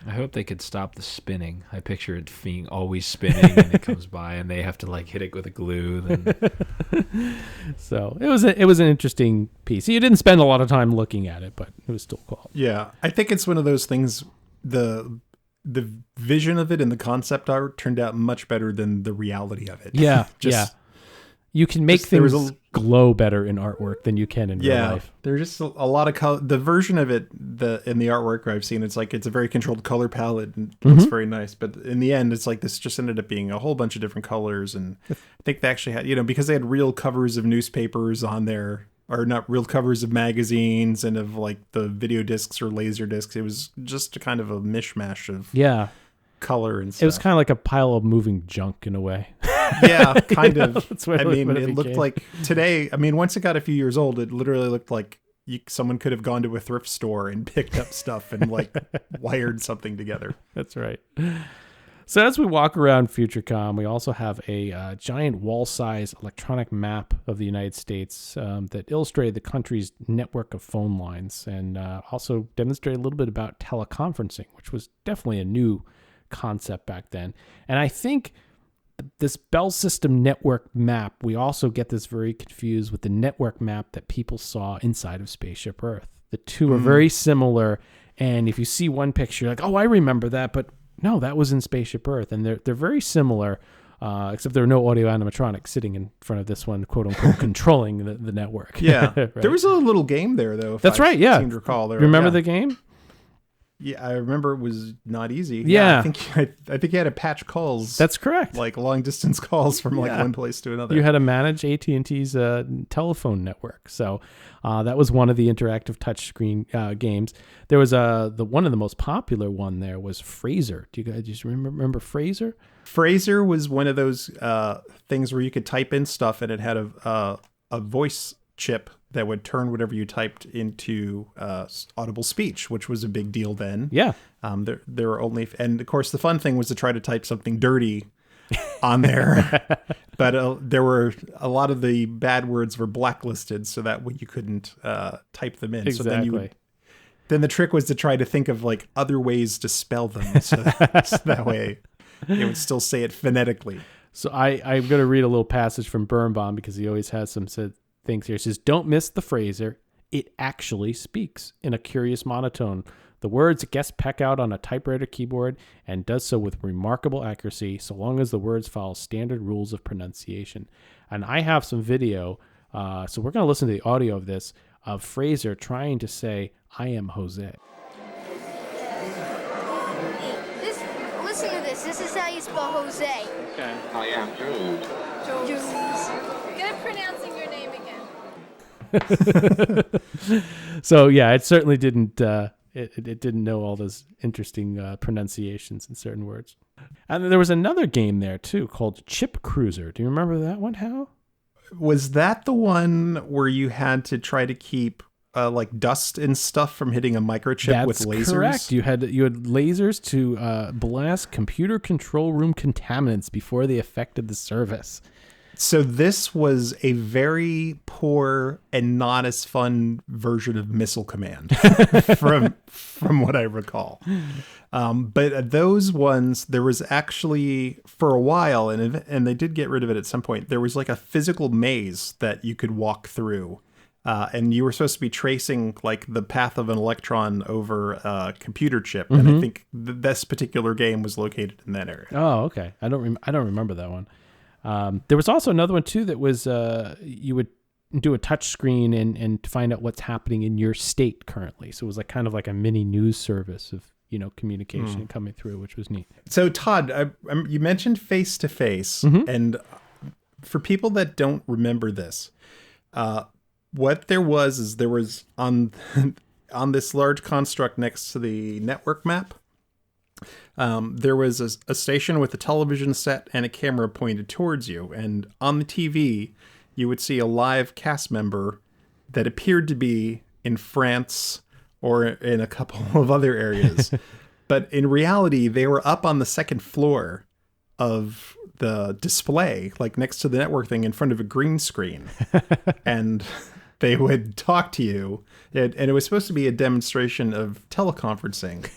I hope they could stop the spinning. I picture it being always spinning, and it comes by, and they have to like hit it with a glue. Then, so it was an interesting piece. You didn't spend a lot of time looking at it, but it was still cool. Yeah, I think it's one of those things. The vision of it and the concept art turned out much better than the reality of it. Yeah, yeah. You can make things glow better in artwork than you can in real life. There's just a lot of color. The version of it in the artwork I've seen, it's like it's a very controlled color palette and looks very nice. But in the end, it's like this just ended up being a whole bunch of different colors. And I think they actually had, because they had real covers of newspapers on there, or not real covers of magazines and of like the video discs or laser discs. It was just a kind of a mishmash of color and stuff. It was kind of like a pile of moving junk in a way. Yeah, kind of. I mean, it looked like today, once it got a few years old, it literally looked like someone could have gone to a thrift store and picked up stuff and like wired something together. That's right. So as we walk around FutureCom, we also have a giant wall-size electronic map of the United States that illustrated the country's network of phone lines, and also demonstrated a little bit about teleconferencing, which was definitely a new concept back then. And I think this Bell System network map, we also get this very confused with the network map that people saw inside of Spaceship Earth. The two are very similar, and if you see one picture, you're like, oh, I remember that, but no, that was in Spaceship Earth, and they're very similar, except there are no audio animatronics sitting in front of this one, quote unquote, controlling the network. Yeah, right? There was a little game there though. That's right. Yeah, seem to recall there. Remember the game? Yeah, I remember it was not easy. Yeah. I think you had to patch calls. That's correct. Like long distance calls from like one place to another. You had to manage AT&T's telephone network. So that was one of the interactive touchscreen games. There was one of the most popular one there was Fraser. Do you guys just remember Fraser? Fraser was one of those things where you could type in stuff and it had a voice chip that would turn whatever you typed into audible speech, which was a big deal then. Yeah. There were only, and of course the fun thing was to try to type something dirty on there, but there were a lot of the bad words were blacklisted, so that way you couldn't type them in. Exactly. So then the trick was to try to think of like other ways to spell them, so that way it would still say it phonetically. So I'm going to read a little passage from Birnbaum because he always has some things here. It says, "Don't miss the Fraser. It actually speaks in a curious monotone. The words it guests peck out on a typewriter keyboard and does so with remarkable accuracy, so long as the words follow standard rules of pronunciation." And I have some video, so we're going to listen to the audio of this, of Fraser trying to say, "I am Jose." Listen to this. This is how you spell Jose. Okay. I am Jules. Good at pronouncing your name again. So yeah, it certainly didn't. It didn't know all those interesting pronunciations in certain words. And there was another game there too called Chip Cruiser. Do you remember that one, Hal? Was that the one where you had to try to keep like dust and stuff from hitting a microchip with lasers? That's correct. You had lasers to blast computer control room contaminants before they affected the service. So this was a very poor and not as fun version of Missile Command from what I recall. But those ones, there was actually for a while, and they did get rid of it at some point, there was like a physical maze that you could walk through. And you were supposed to be tracing like the path of an electron over a computer chip. Mm-hmm. And I think this particular game was located in that area. Oh, okay. I don't remember that one. There was also another one too that was you would do a touch screen and find out what's happening in your state currently. So it was like kind of like a mini news service of communication coming through, which was neat. So Todd, you mentioned face to face, and for people that don't remember this, what there was on this large construct next to the network map. There was a station with a television set and a camera pointed towards you. And on the TV, you would see a live cast member that appeared to be in France or in a couple of other areas. But in reality, they were up on the second floor of the display, like next to the network thing in front of a green screen. And they would talk to you. And it was supposed to be a demonstration of teleconferencing.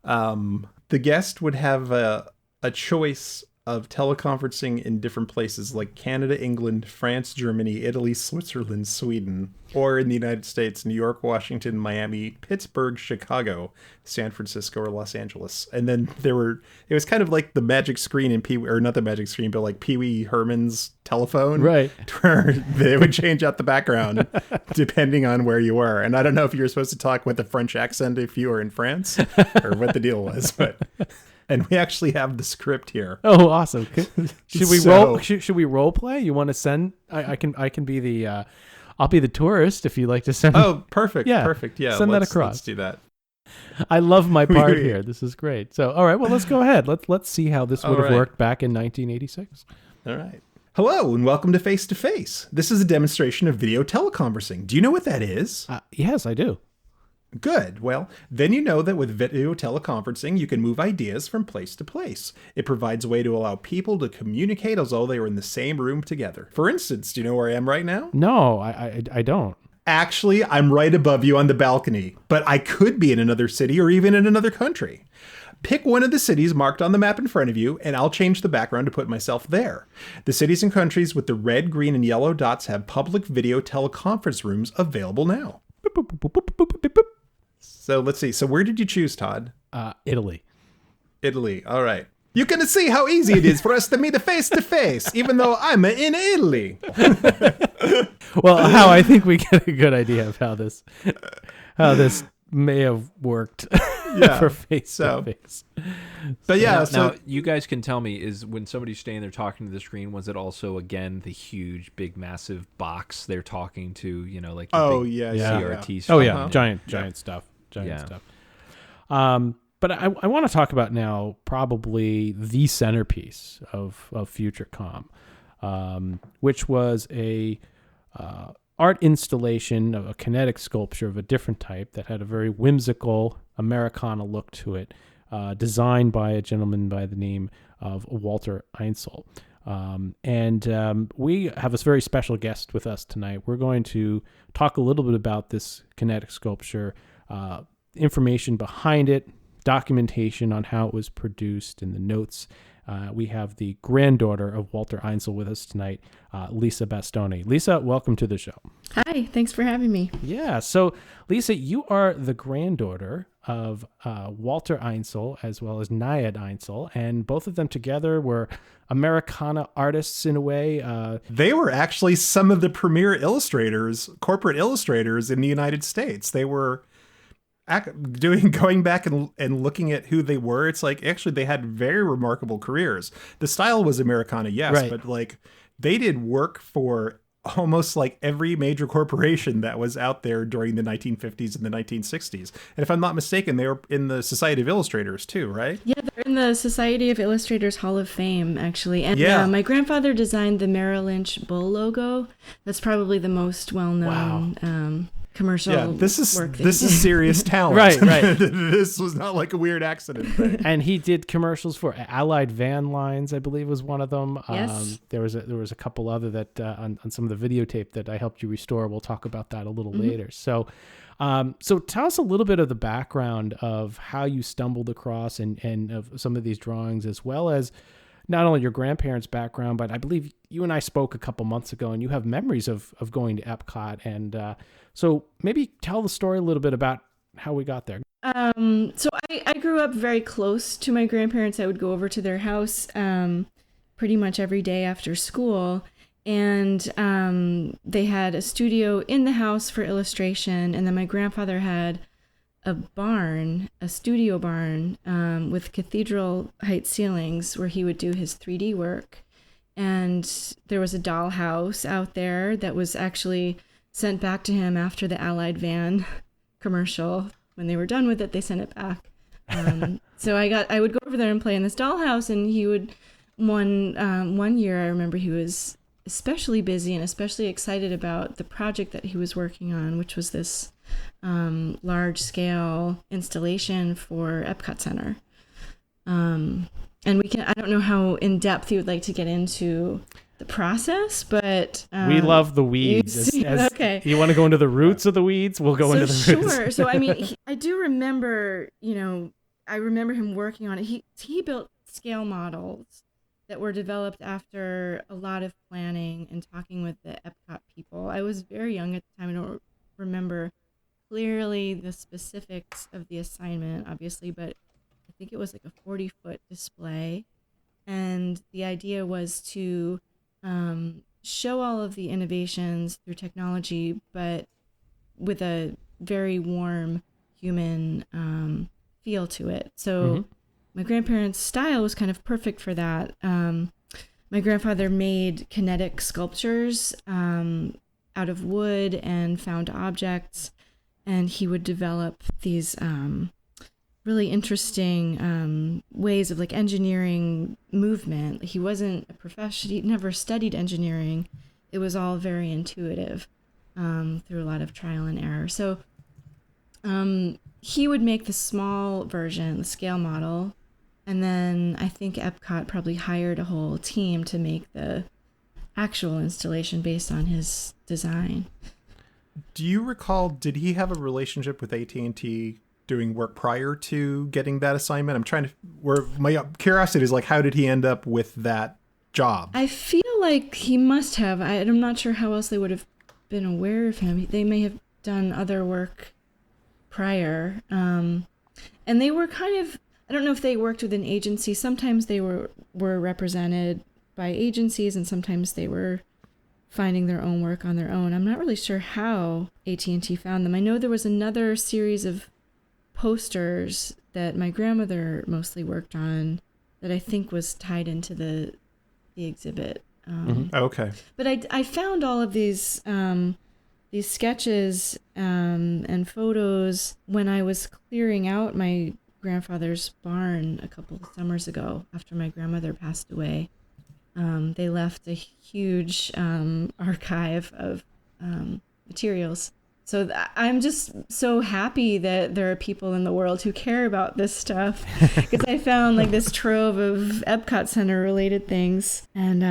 The guest would have a choice of teleconferencing in different places like Canada, England, France, Germany, Italy, Switzerland, Sweden, or in the United States, New York, Washington, Miami, Pittsburgh, Chicago, San Francisco, or Los Angeles. And then it was kind of like the magic screen in not the magic screen, but like Pee Wee Herman's telephone. Right. Where they would change out the background depending on where you were. And I don't know if you were supposed to talk with a French accent if you were in France or what the deal was, but... And we actually have the script here. Oh, awesome! Should we Should we role play? You want to send? I can be the. I'll be the tourist if you like to send. Oh, perfect! Yeah, perfect. Yeah, send that across. Let's do that. I love my part here. This is great. So, all right. Well, let's go ahead. Let's see how this would have worked back in 1986. All right. Hello and welcome to Face to Face. This is a demonstration of video teleconferencing. Do you know what that is? Yes, I do. Good. Well, then you know that with video teleconferencing, you can move ideas from place to place. It provides a way to allow people to communicate as though they were in the same room together. For instance, do you know where I am right now? No, I don't. Actually, I'm right above you on the balcony, but I could be in another city or even in another country. Pick one of the cities marked on the map in front of you, and I'll change the background to put myself there. The cities and countries with the red, green, and yellow dots have public video teleconference rooms available now. So let's see. So where did you choose, Todd? Italy. Italy. All right. You can see how easy it is for us to meet face to face, even though I'm in Italy. Well, how I think we get a good idea of how this may have worked for face to face. But yeah, now you guys can tell me, is when somebody's standing there talking to the screen, was it also again the huge, big, massive box they're talking to? You know, like CRT stuff. Oh yeah, giant stuff. Stuff. But I want to talk about now probably the centerpiece of FutureCom, which was a art installation of a kinetic sculpture of a different type that had a very whimsical Americana look to it, designed by a gentleman by the name of Walter Einsel. We have a very special guest with us tonight. We're going to talk a little bit about this kinetic sculpture, information behind it, documentation on how it was produced, and the notes. We have the granddaughter of Walter Einsel with us tonight, Lisa Bastoni. Lisa, welcome to the show. Hi, thanks for having me. Yeah, so Lisa, you are the granddaughter of Walter Einsel as well as Nayad Einsel, and both of them together were Americana artists in a way. They were actually some of the premier illustrators, corporate illustrators in the United States. They were going back and looking at who they were. It's like, actually, they had very remarkable careers. The style was Americana, yes, right. But like they did work for almost like every major corporation that was out there during the 1950s and the 1960s. And if I'm not mistaken, they were in the Society of Illustrators too, right? Yeah, they're in the Society of Illustrators Hall of Fame, actually. And my grandfather designed the Merrill Lynch Bull logo. That's probably the most well-known commercial. Yeah, this is serious talent. Right. This was not like a weird accident thing. And he did commercials for Allied Van Lines, I believe was one of them. Yes. There was a couple other that on some of the videotape that I helped you restore. We'll talk about that a little later. So tell us a little bit of the background of how you stumbled across and of some of these drawings, as well as not only your grandparents' background, but I believe you and I spoke a couple months ago, and you have memories of going to Epcot. And so maybe tell the story a little bit about how we got there. So I grew up very close to my grandparents. I would go over to their house pretty much every day after school. And they had a studio in the house for illustration. And then my grandfather had a studio barn with cathedral height ceilings where he would do his 3D work. And there was a dollhouse out there that was actually sent back to him after the Allied Van commercial. When they were done with it, they sent it back. So I would go over there and play in this dollhouse, and he would one year I remember he was especially busy and especially excited about the project that he was working on, which was this large scale installation for Epcot Center. And I don't know how in depth you would like to get into the process, but we love the weeds. Okay. You want to go into the roots of the weeds? We'll go into the roots. Sure. So I mean, I do remember, I remember him working on it. He built scale models that were developed after a lot of planning and talking with the Epcot people. I was very young at the time. I don't remember clearly the specifics of the assignment, obviously, but I think it was like a 40-foot display. And the idea was to show all of the innovations through technology, but with a very warm human feel to it. So my grandparents' style was kind of perfect for that. My grandfather made kinetic sculptures out of wood and found objects, and he would develop these really interesting ways of like engineering movement. He wasn't a professional. He never studied engineering. It was all very intuitive through a lot of trial and error. So he would make the small version, the scale model, and then I think Epcot probably hired a whole team to make the actual installation based on his design. Do you recall, did he have a relationship with AT&T doing work prior to getting that assignment? I'm trying to, where my curiosity is like, how did he end up with that job? I feel like he must have. I'm not sure how else they would have been aware of him. They may have done other work prior. And they were kind of, I don't know if they worked with an agency. Sometimes they were represented by agencies, and sometimes they were finding their own work on their own. I'm not really sure how AT&T found them. I know there was another series of posters that my grandmother mostly worked on that I think was tied into the exhibit. Okay. But I found all of these sketches and photos when I was clearing out my grandfather's barn a couple of summers ago after my grandmother passed away. They left a huge archive of materials. So I'm just so happy that there are people in the world who care about this stuff, because I found like this trove of Epcot Center related things, and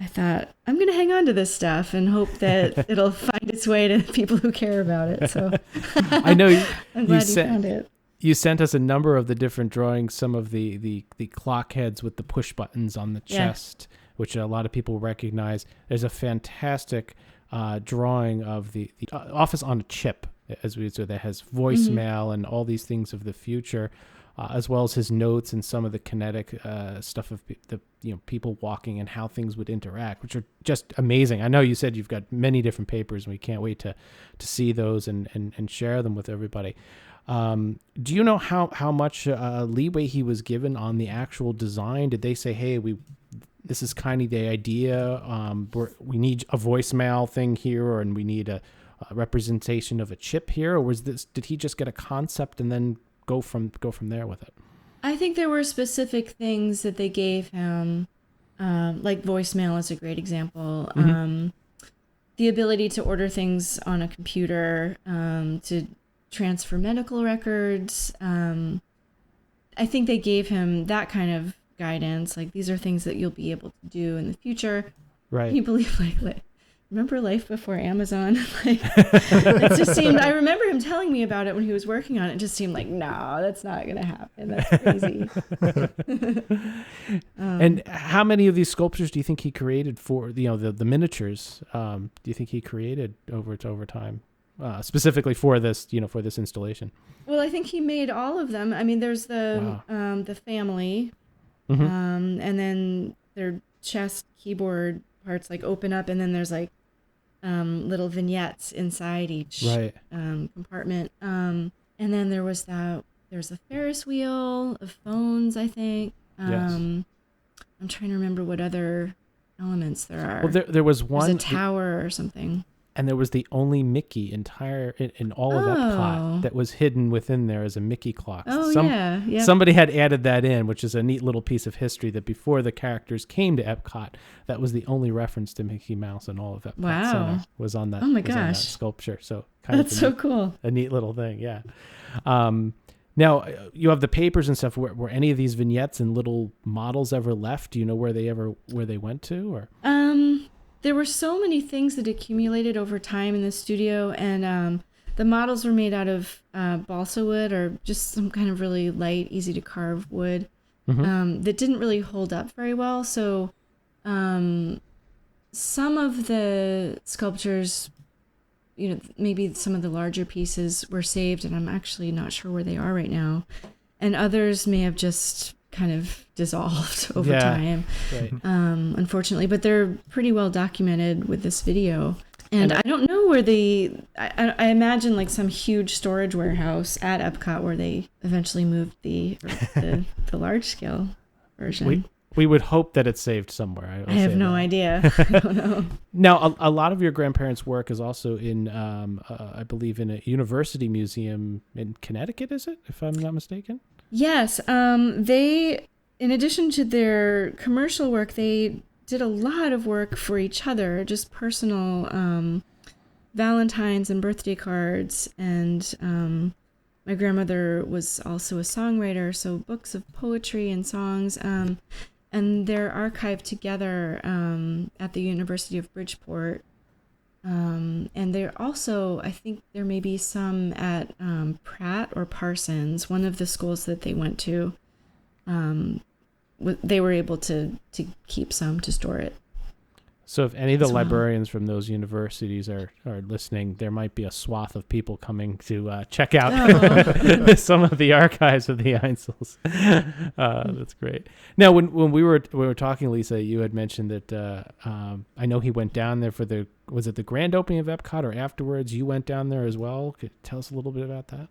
I thought I'm going to hang on to this stuff and hope that it'll find its way to people who care about it. So I know I'm glad you found it. You sent us a number of the different drawings, some of the clock heads with the push buttons on the chest, which a lot of people recognize. There's a fantastic drawing of the office on a chip, as we so that has voicemail and all these things of the future, as well as his notes and some of the kinetic stuff of the people walking and how things would interact, which are just amazing. I know you said you've got many different papers, and we can't wait to see those and share them with everybody. Do you know how much leeway he was given on the actual design? Did they say, hey, this is kind of the idea, we need a voicemail thing here, and we need a representation of a chip here, or did he just get a concept and then go from there with it? I think there were specific things that they gave him, like voicemail is a great example. The ability to order things on a computer, to transfer medical records. I think they gave him that kind of guidance, like these are things that you'll be able to do in the future. Right. Can you believe like remember life before Amazon? Like it just seemed, I remember him telling me about it when he was working on it. It just seemed like, no, that's not gonna happen. That's crazy. And how many of these sculptures do you think he created for the miniatures? Do you think he created over time? Specifically for this, for this installation? Well, I think he made all of them. I mean, there's the family, and then their chest keyboard parts like open up, and then there's like little vignettes inside each compartment. And then there's a Ferris wheel of phones, I think. I'm trying to remember what other elements there are. Well, there was one. There's a tower or something. And there was the only Mickey in all of Epcot that was hidden within there as a Mickey clock. Somebody had added that in, which is a neat little piece of history, that before the characters came to Epcot, that was the only reference to Mickey Mouse in all of Epcot Center was on that. Oh my gosh, on that sculpture! So that's so cool. A neat little thing, yeah. Now you have the papers and stuff. Were any of these vignettes and little models ever left? Do you know where they went to, or? There were so many things that accumulated over time in the studio, and the models were made out of balsa wood, or just some kind of really light, easy to carve wood that didn't really hold up very well. So some of the sculptures, maybe some of the larger pieces were saved, and I'm actually not sure where they are right now. And others may have just kind of dissolved over time, right. Unfortunately. But they're pretty well documented with this video. And I don't know where I imagine like some huge storage warehouse at Epcot where they eventually moved the large scale version. We would hope that it's saved somewhere. I have no idea. I don't know. Now, a lot of your grandparents' work is also in, I believe, in a university museum in Connecticut, is it, if I'm not mistaken? Yes. They, in addition to their commercial work, they did a lot of work for each other, just personal Valentine's and birthday cards. And my grandmother was also a songwriter, so books of poetry and songs. And they're archived together at the University of Bridgeport. And they're also, I think there may be some at Pratt or Parsons, one of the schools that they went to. They were able to keep some to store it. So if any of the librarians from those universities are listening, there might be a swath of people coming to check out some of the archives of the Einsels. That's great. Now, when we were talking, Lisa, you had mentioned that I know he went down there for was it the grand opening of Epcot, or afterwards you went down there as well? Could you tell us a little bit about that?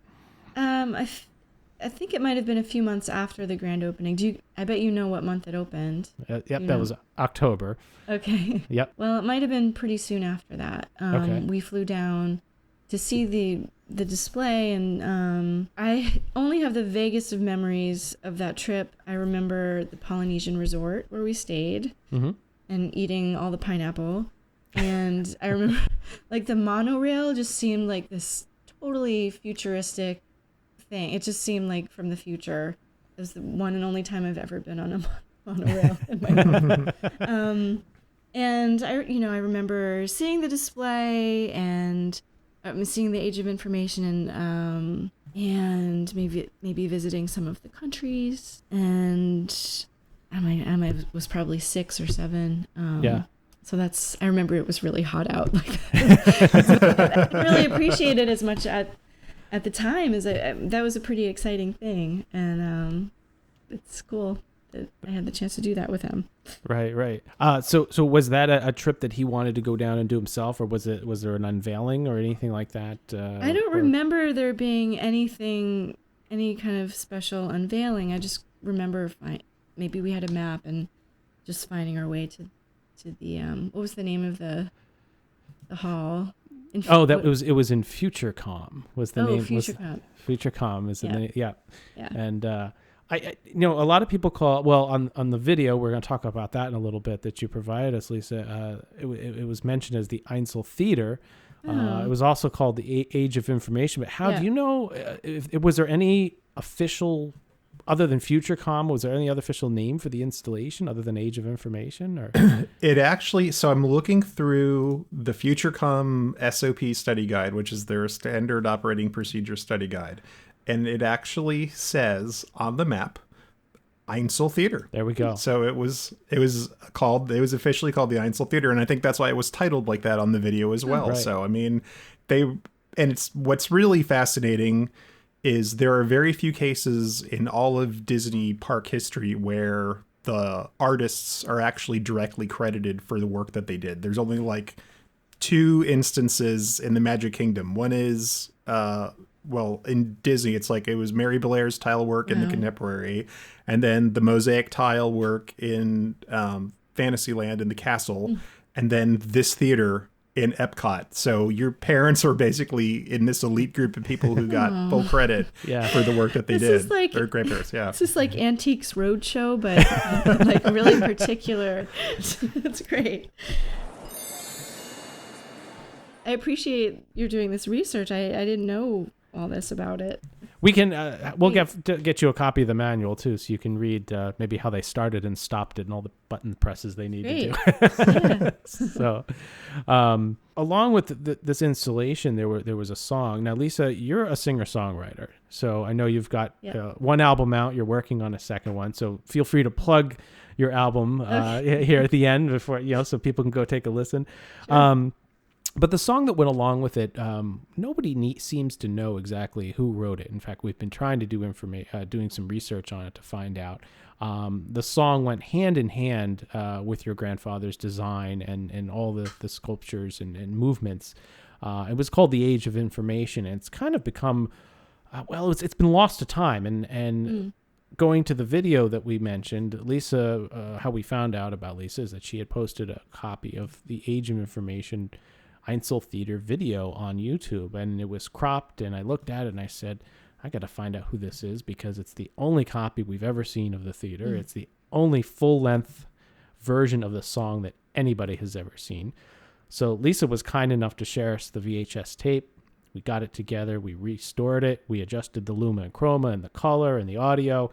I think it might have been a few months after the grand opening. I bet you know what month it opened. Yep, that was October. Okay. Yep. Well, it might have been pretty soon after that. Okay. We flew down to see the display, and I only have the vaguest of memories of that trip. I remember the Polynesian resort where we stayed and eating all the pineapple. And I remember like the monorail just seemed like this totally futuristic thing. It just seemed like from the future. It was the one and only time I've ever been on a monorail in my life. And I remember seeing the display and seeing the Age of Information, and maybe visiting some of the countries. And I was probably 6 or 7. So I remember it was really hot out. I didn't really appreciate it as much at the time. That was a pretty exciting thing, and it's cool that I had the chance to do that with him. Right. So was that a trip that he wanted to go down and do himself, or was there an unveiling or anything like that? I don't remember there being any kind of special unveiling. I just remember maybe we had a map and just finding our way to the what was the name of the hall? It was in FutureCom. Was the name? FutureCom. FutureCom is the name. Yeah. And I a lot of people call on the video. We're going to talk about that in a little bit that you provided us, Lisa. It was mentioned as the Einsel Theater. It was also called the Age of Information. But how do you know? Was there any official? Other than FutureCom, was there any other official name for the installation other than Age of Information? Or it actually, so I'm looking through the FutureCom SOP study guide, which is their standard operating procedure study guide. And it actually says on the map, Einsel Theater. There we go. So it was officially called the Einsel Theater. And I think that's why it was titled like that on the video as well. Right. So, I mean, what's really fascinating is there are very few cases in all of Disney park history where the artists are actually directly credited for the work that they did. There's only like 2 instances in the Magic Kingdom. One is, in Disney, it's like it was Mary Blair's tile work in the Contemporary, and then the mosaic tile work in Fantasyland in the castle, and then this theater in Epcot. So your parents are basically in this elite group of people who got full credit for the work that they did. Their grandparents, This is like Antiques Roadshow, but like really particular. That's great. I appreciate you're doing this research. I didn't know all this about it. We can we'll get you a copy of the manual too, so you can read maybe how they started and stopped it and all the button presses they need to do. So, along with this installation, there was a song. Now, Lisa, you're a singer-songwriter, so I know you've got one album out. You're working on a second one, so feel free to plug your album here at the end before so people can go take a listen. Sure. But the song that went along with it, nobody seems to know exactly who wrote it. In fact, we've been trying to do doing some research on it to find out. The song went hand in hand with your grandfather's design and all the sculptures and movements. It was called The Age of Information, and it's kind of become, it's been lost to time. And going to the video that we mentioned, Lisa, how we found out about Lisa is that she had posted a copy of The Age of Information Einzel Theater video on YouTube, and it was cropped, and I looked at it and I said, I got to find out who this is, because it's the only copy we've ever seen of the theater. It's the only full-length version of the song that anybody has ever seen. So Lisa was kind enough to share us the VHS tape. We got it together, we restored it, we adjusted the luma and chroma and the color and the audio.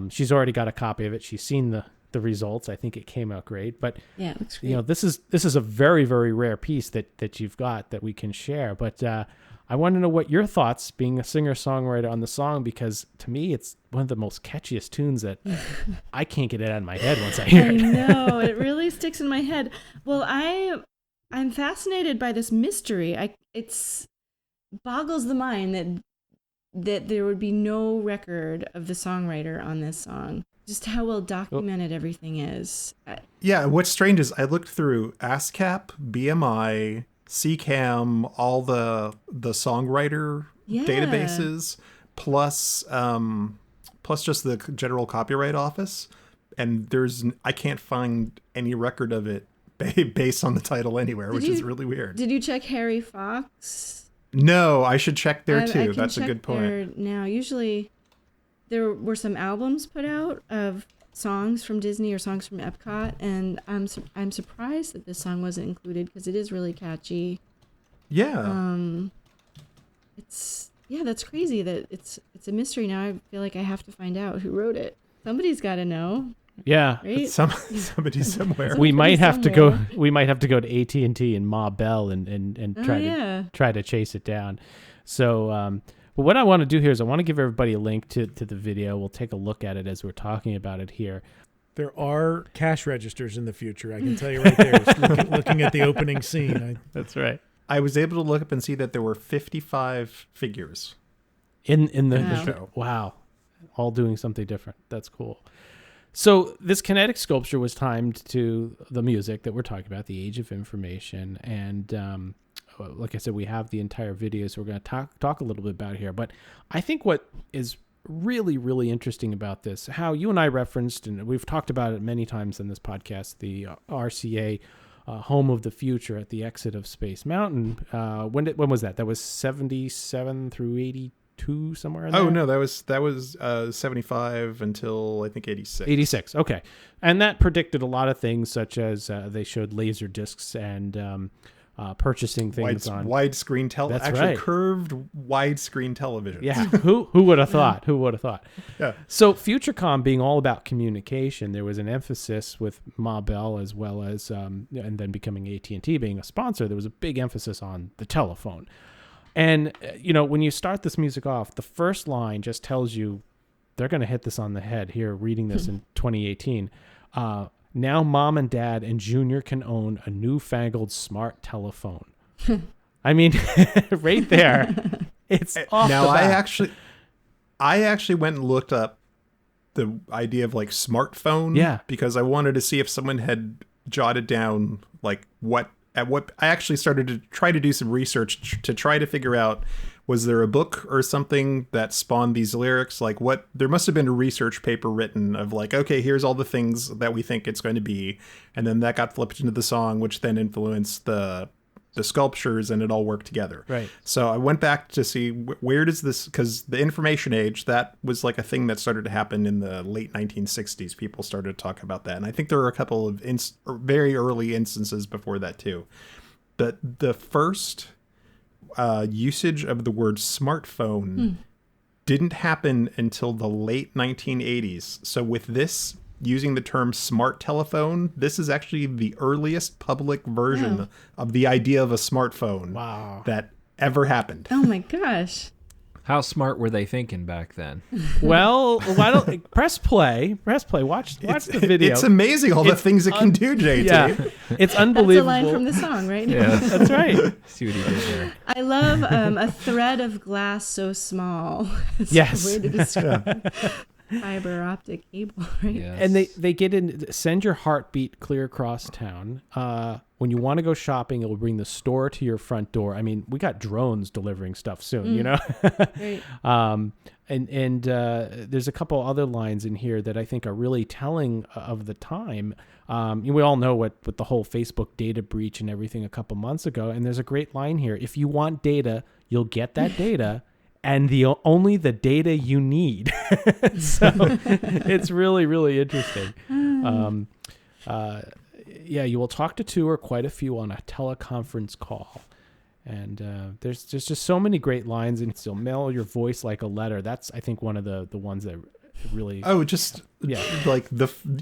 She's already got a copy of it. She's seen the results. I think it came out great, but yeah, it looks great. This is a very, very rare piece that you've got that we can share. But I want to know what your thoughts, being a singer-songwriter, on the song, because to me it's one of the most catchiest tunes that I can't get it out of my head once I hear it. I know, it really sticks in my head. Well, I'm fascinated by this mystery. It's boggles the mind that there would be no record of the songwriter on this song. Just how well documented everything is. Yeah, what's strange is I looked through ASCAP, BMI, CCAM, all the songwriter databases, plus just the General Copyright Office, and I can't find any record of it based on the title anywhere, which is really weird. Did you check Harry Fox? No, I should check there too. I can That's a check good point. there now, usually there were some albums put out of songs from Disney or songs from Epcot, and I'm surprised that this song wasn't included, because it is really catchy. Yeah. That's crazy that it's a mystery now. I feel like I have to find out who wrote it. Somebody's got to know. Yeah, right? Somebody somewhere. We might have to go to AT&T and Ma Bell and try to chase it down. So. But what I want to do here is I want to give everybody a link to the video. We'll take a look at it as we're talking about it here. There are cash registers in the future. I can tell you right there. looking at the opening scene. That's right. I was able to look up and see that there were 55 figures in the show. Wow. All doing something different. That's cool. So this kinetic sculpture was timed to the music that we're talking about, The Age of Information, and like I said, we have the entire video, so we're going to talk a little bit about it here. But I think what is really, really interesting about this, how you and I referenced, and we've talked about it many times in this podcast, the RCA Home of the Future at the exit of Space Mountain. When was that? That was 77 through 82, somewhere in there? Oh, no, that was 75 until, I think, 86. 86, okay. And that predicted a lot of things, such as they showed laser discs and... purchasing things on widescreen curved widescreen television. Yeah, who would have thought? Who would have thought? Yeah. So Futurecom being all about communication, there was an emphasis with Ma Bell as well as, and then becoming AT&T being a sponsor. There was a big emphasis on the telephone, and when you start this music off, the first line just tells you they're going to hit this on the head. Here, reading this in 2018. Now Mom and Dad and Junior can own a newfangled smart telephone. I mean, right there, it's off now. The bat. I actually went and looked up the idea of like smartphone, because I wanted to see if someone had jotted down like what I actually started to try to do some research to try to figure out, was there a book or something that spawned these lyrics? Like there must have been a research paper written of like, okay, here's all the things that we think it's going to be. And then that got flipped into the song, which then influenced the sculptures, and it all worked together. Right. So I went back to see where does this, because the information age, that was like a thing that started to happen in the late 1960s. People started to talk about that. And I think there were a couple of very early instances before that too. But the first usage of the word smartphone didn't happen until the late 1980s. So with this, using the term smart telephone, this is actually the earliest public version of the idea of a smartphone that ever happened. Oh my gosh. How smart were they thinking back then? Well, why don't press play? Watch the video. It's amazing all the things it can do, JT. Yeah, it's unbelievable. That's a line from the song, right? Yeah, that's right. See what he did there. I love a thread of glass so small. It's yes. a way to describe fiber optic cable, right? Yes. And they get in, send your heartbeat clear across town. When you want to go shopping, it will bring the store to your front door. I mean, we got drones delivering stuff soon, you know? Right. And there's a couple other lines in here that I think are really telling of the time. We all know what the whole Facebook data breach and everything a couple months ago. And there's a great line here. If you want data, you'll get that data. And only the data you need. So it's really, really interesting. You will talk to two or quite a few on a teleconference call. And there's just so many great lines. And still mail your voice like a letter. That's, I think, one of the ones that really... Oh, just like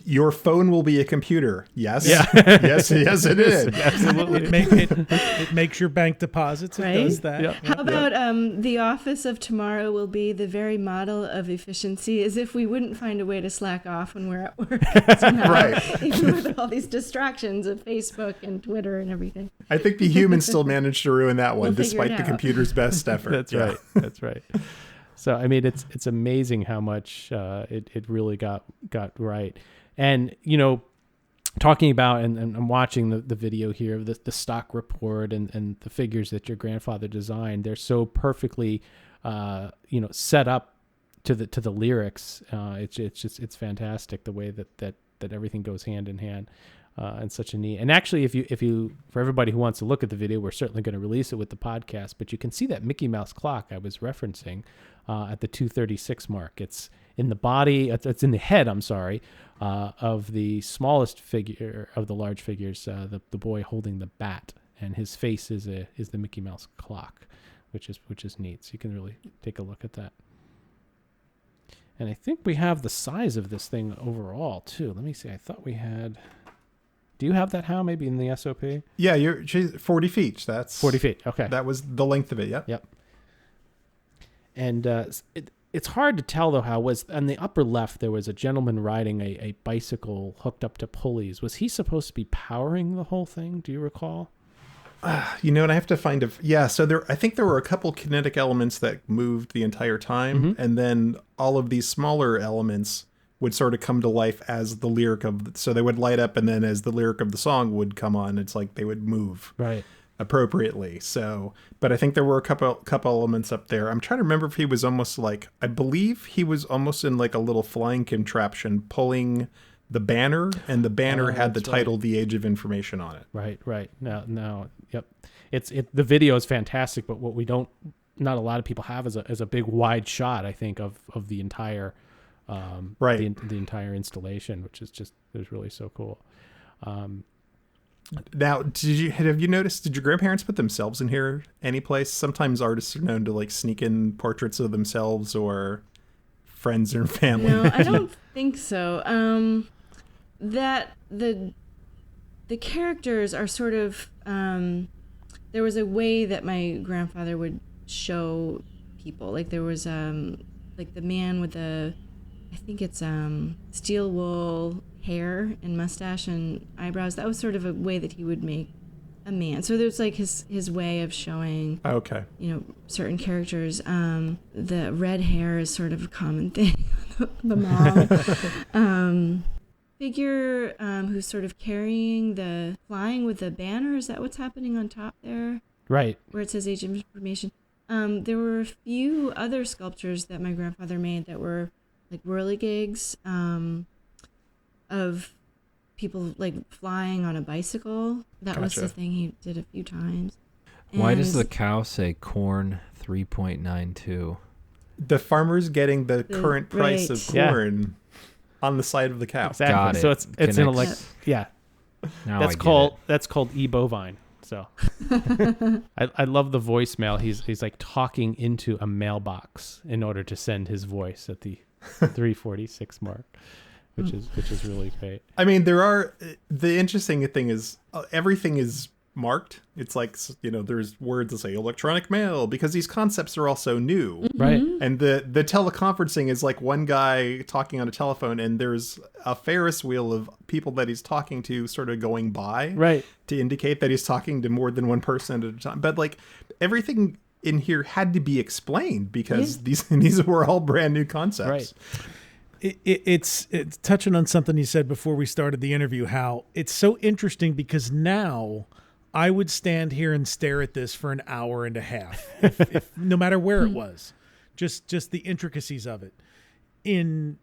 your phone will be a computer. Yes. Yeah. yes, it is. Absolutely. It makes your bank deposits. It Right? does that. Yeah. How about the office of tomorrow will be the very model of efficiency, as if we wouldn't find a way to slack off when we're at work somehow, Right. even with all these distractions of Facebook and Twitter and everything. I think the humans still managed to ruin that one, We'll figure despite it the out. computer's best effort. That's right. That's right. So, I mean, it's amazing how much it really got right. And, talking about, and I'm watching the video here of the stock report and the figures that your grandfather designed, they're so perfectly, set up to the lyrics. It's fantastic the way that everything goes hand in hand. And such a neat. And actually, if you for everybody who wants to look at the video, we're certainly going to release it with the podcast. But you can see that Mickey Mouse clock I was referencing at the 2:36 mark. It's in the body. It's in the head. I'm sorry, of the smallest figure of the large figures. The boy holding the bat, and his face is the Mickey Mouse clock, which is neat. So you can really take a look at that. And I think we have the size of this thing overall too. Let me see. I thought we had. Do you have that, Hal? Maybe in the SOP? Yeah, she's 40 feet. That's 40 feet. Okay. That was the length of it. Yep. Yep. And it's hard to tell, though, how was on the upper left, there was a gentleman riding a bicycle hooked up to pulleys. Was he supposed to be powering the whole thing? Do you recall? And I have to find so I think there were a couple kinetic elements that moved the entire time. Mm-hmm. And then all of these smaller elements would sort of come to life as the lyric so they would light up, and then as the lyric of the song would come on, it's like they would move appropriately. So, but I think there were a couple elements up there. I'm trying to remember if he was almost I believe he was almost in like a little flying contraption pulling the banner, and the banner had the title, The Age of Information, on it. Right. No. Yep. The video is fantastic, but what not a lot of people have is a big wide shot, I think, of the entire the entire installation, which is it was really so cool. Now, have you noticed, did your grandparents put themselves in here any place? Sometimes artists are known to sneak in portraits of themselves or friends and family. No, I don't think so. That the characters are sort of there was a way that my grandfather would show people. There was the man with I think it's steel wool hair and mustache and eyebrows. That was sort of a way that he would make a man. So there's his way of showing certain characters. The red hair is sort of a common thing. The mom figure who's sort of flying with the banner. Is that what's happening on top there? Right. Where it says Age of Information. There were a few other sculptures that my grandfather made that were whirligigs of people flying on a bicycle. That was the thing he did a few times. Why does the cow say corn 3.92? The farmer's getting the current price of corn on the side of the cow. Exactly. Got it. So it's in Now that's called e-bovine. So I love the voicemail. He's like talking into a mailbox in order to send his voice at the 3:46 mark, which is really great. I mean, the interesting thing is everything is marked. It's like, there's words that say electronic mail because these concepts are also new. Right. And the teleconferencing is like one guy talking on a telephone and there's a Ferris wheel of people that he's talking to sort of going by. Right. To indicate that he's talking to more than one person at a time. But like everything in here had to be explained because these were all brand new concepts. Right. It's touching on something you said before we started the interview, how it's so interesting because now I would stand here and stare at this for an hour and a half, if no matter where it was, just the intricacies of it. In,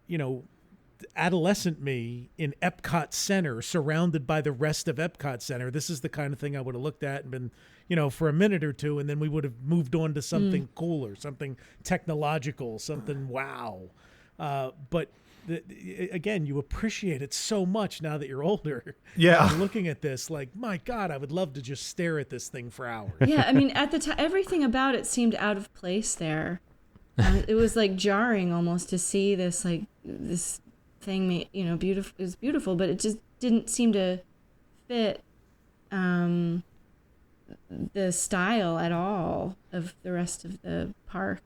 adolescent me in Epcot Center, surrounded by the rest of Epcot Center, this is the kind of thing I would have looked at and been, for a minute or two, and then we would have moved on to something cooler, something technological, something wow. But again, you appreciate it so much now that you're older. Yeah. You're looking at this like, my God, I would love to just stare at this thing for hours. Yeah, I mean, at the time, everything about it seemed out of place there. It was like jarring almost to see this, like, this thing made, beautiful. It was beautiful, but it just didn't seem to fit the style at all of the rest of the park.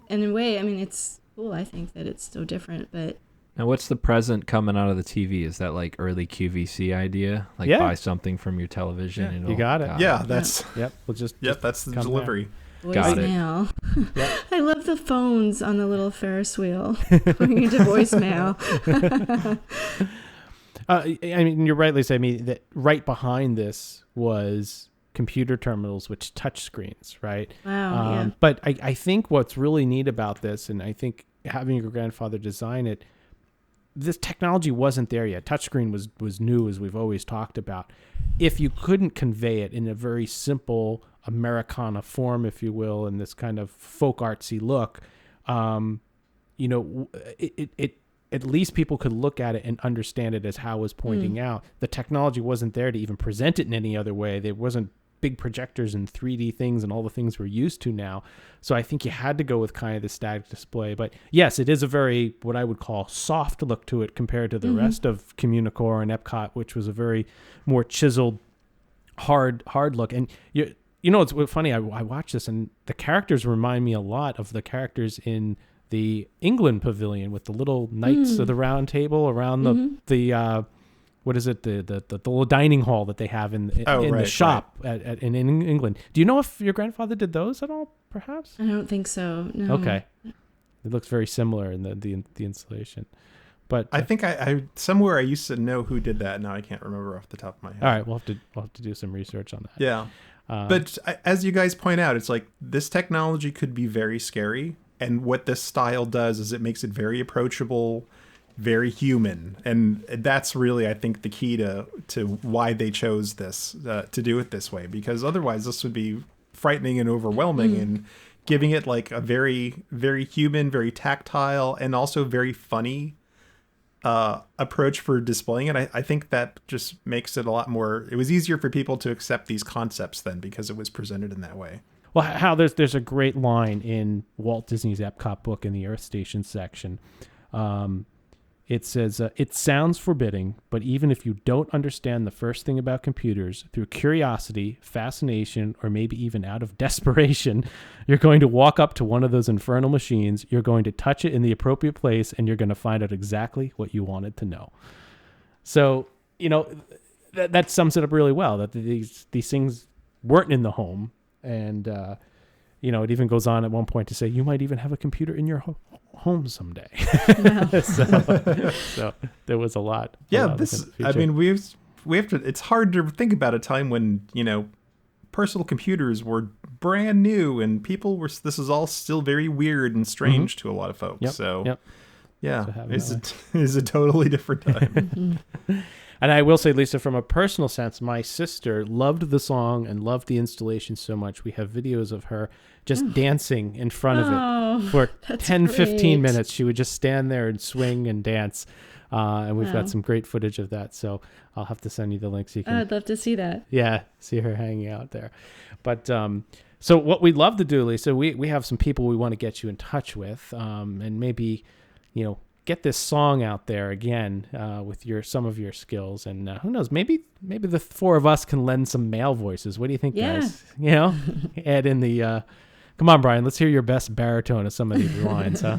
And in a way, I mean, it's cool, I think, that it's so different, but now what's the present coming out of the TV? Is that like early QVC idea? Like buy something from your television and you got it. That's we'll just that's the delivery. Got it. Voicemail. I love the phones on the little Ferris wheel going into voicemail. I mean, you're rightly saying. I mean, that right behind this was computer terminals, which touch screens, right? Wow. Yeah. But I think what's really neat about this, and I think having your grandfather design it, this technology wasn't there yet. Touchscreen was new, as we've always talked about. If you couldn't convey it in a very simple Americana form, if you will, in this kind of folk artsy look, it at least people could look at it and understand it, as Hal was pointing out. The technology wasn't there to even present it in any other way. There wasn't big projectors and 3D things and all the things we're used to now. So I think you had to go with kind of the static display. But yes, it is a very, what I would call, soft look to it compared to the rest of Communicore and Epcot, which was a very more chiseled, hard look. And it's funny, I watched this and the characters remind me a lot of the characters in the England Pavilion with the little knights of the round table around the what is it, the little dining hall that they have in the shop in England. Do you know if your grandfather did those at all, perhaps? I don't think so, no. Okay. It looks very similar in the installation. But I think I somewhere I used to know who did that. Now I can't remember off the top of my head. All right, we'll have to do some research on that. Yeah. But as you guys point out, it's like this technology could be very scary. And what this style does is it makes it very approachable, very human. And that's really, I think, the key to why they chose this, to do it this way. Because otherwise this would be frightening and overwhelming and giving it like a very, very human, very tactile, and also very funny approach for displaying it. I think that just makes it a lot more, it was easier for people to accept these concepts then because it was presented in that way. Well, how there's a great line in Walt Disney's Epcot book in the Earth Station section. It says, it sounds forbidding, but even if you don't understand the first thing about computers, through curiosity, fascination, or maybe even out of desperation, you're going to walk up to one of those infernal machines, you're going to touch it in the appropriate place, and you're going to find out exactly what you wanted to know. So, that sums it up really well, that these things weren't in the home. And, it even goes on at one point to say, you might even have a computer in your home someday. so there was a lot. Yeah, I mean, we have to, it's hard to think about a time when, personal computers were brand new and this is all still very weird and strange to a lot of folks. Yeah, it's a totally different time. And I will say, Lisa, from a personal sense, my sister loved the song and loved the installation so much. We have videos of her just dancing in front of it for 10, 15 minutes. She would just stand there and swing and dance. And we've Wow. got some great footage of that. So I'll have to send you the link so you can. I'd love to see that. Yeah, see her hanging out there. But so what we'd love to do, Lisa, we have some people we want to get you in touch with, and maybe, get this song out there again with some of your skills. And who knows, maybe the four of us can lend some male voices. What do you think, guys? Add in the, come on, Brian, let's hear your best baritone of some of these lines, huh?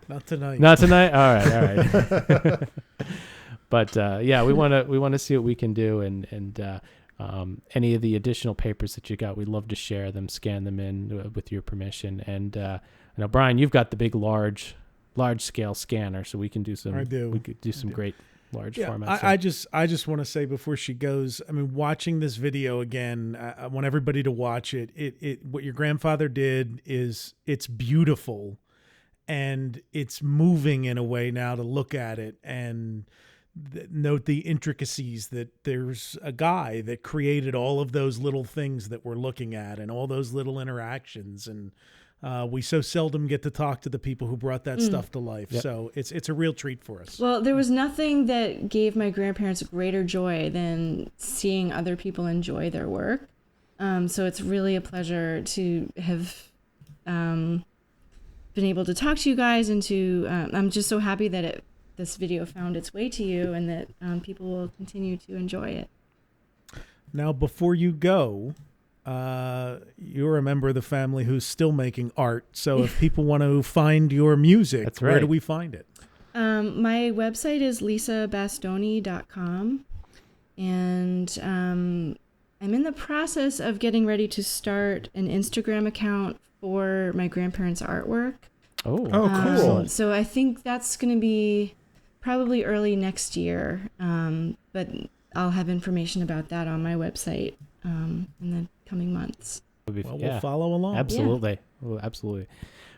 Not tonight. Not tonight? All right. But we want to see what we can do, and any of the additional papers that you got, we'd love to share them, scan them in with your permission. And Brian, you've got the big large scale scanner, so we can do some. I do. We could do some great large formats. I just want to say before she goes, I mean, watching this video again, I want everybody to watch it. What your grandfather did it's beautiful, and it's moving in a way now to look at it and note the intricacies that there's a guy that created all of those little things that we're looking at and all those little interactions. And we so seldom get to talk to the people who brought that stuff to life. Yep. So it's a real treat for us. Well, there was nothing that gave my grandparents greater joy than seeing other people enjoy their work. So it's really a pleasure to have been able to talk to you guys, and to I'm just so happy that this video found its way to you, and that people will continue to enjoy it. Now, before you go, you're a member of the family who's still making art. So if people want to find your music, That's where right. do we find it? My website is lisabastoni.com, and I'm in the process of getting ready to start an Instagram account for my grandparents' artwork. Oh, cool. So I think that's going to be probably early next year, but I'll have information about that on my website in the coming months. We'll follow along. Absolutely. Yeah. Well, absolutely.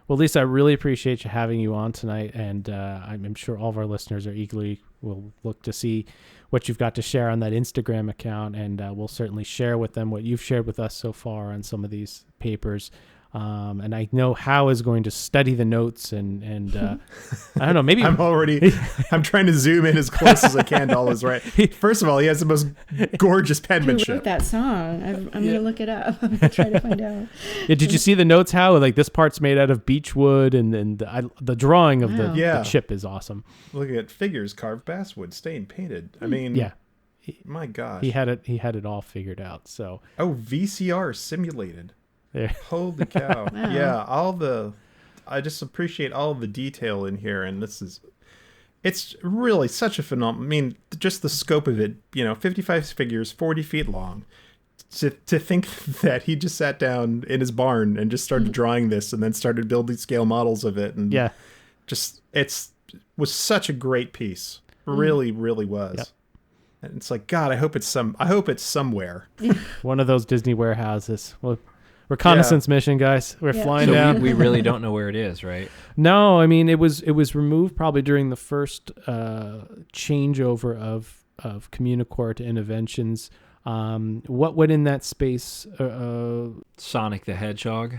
Well, Lisa, I really appreciate you having you on tonight, and I'm sure all of our listeners are eagerly will look to see what you've got to share on that Instagram account, and we'll certainly share with them what you've shared with us so far on some of these papers. And I know Hal is going to study the notes, and I don't know, maybe I'm trying to zoom in as close as I can to all his right. First of all, he has the most gorgeous Who penmanship. wrote that song? I'm going to look it up. I'm going to try to find out. Yeah, did you see the notes, Hal? Like, this part's made out of beech wood, and the drawing of the chip is awesome. Look at figures carved basswood, stained, painted. I mean, yeah. My gosh. He had it all figured out. So VCR simulated. There. Holy cow. Wow. Yeah, I just appreciate all the detail in here, and it's really such a phenomenon. I mean, just the scope of it, 55 figures, 40 feet long. To think that he just sat down in his barn and just started drawing this, and then started building scale models of it, and was such a great piece. Really, really was. Yep. And it's like, God, I hope it's somewhere. One of those Disney warehouses. Well, reconnaissance mission, guys. We're flying down. We really don't know where it is, right? No, I mean, it was removed probably during the first changeover of Communicore to Interventions. What went in that space? Sonic the Hedgehog.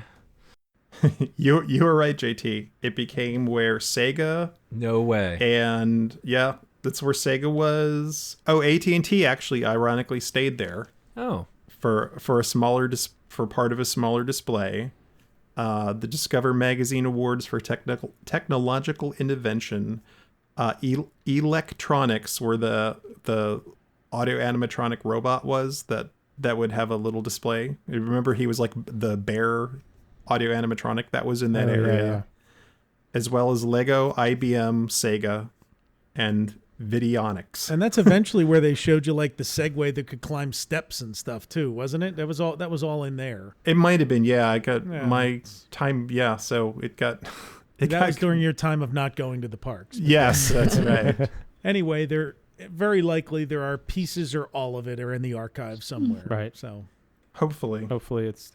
You were right, JT. It became where Sega. No way. And yeah, that's where Sega was. Oh, AT&T actually ironically stayed there. Oh. For a smaller for part of a smaller display. The Discover Magazine Awards for technological innovation. Electronics, where the audio animatronic robot was that would have a little display. Remember, he was like the bear audio animatronic that was in that area. Yeah. As well as Lego, IBM, Sega, and Videonics. And that's eventually where they showed you like the Segway that could climb steps and stuff too, wasn't it? That was all in there. It might have been, yeah. I got my time, yeah. So it got. That was during your time of not going to the parks. Yes, that's right. Anyway, very likely there are pieces or all of it are in the archive somewhere. Right. So hopefully it's.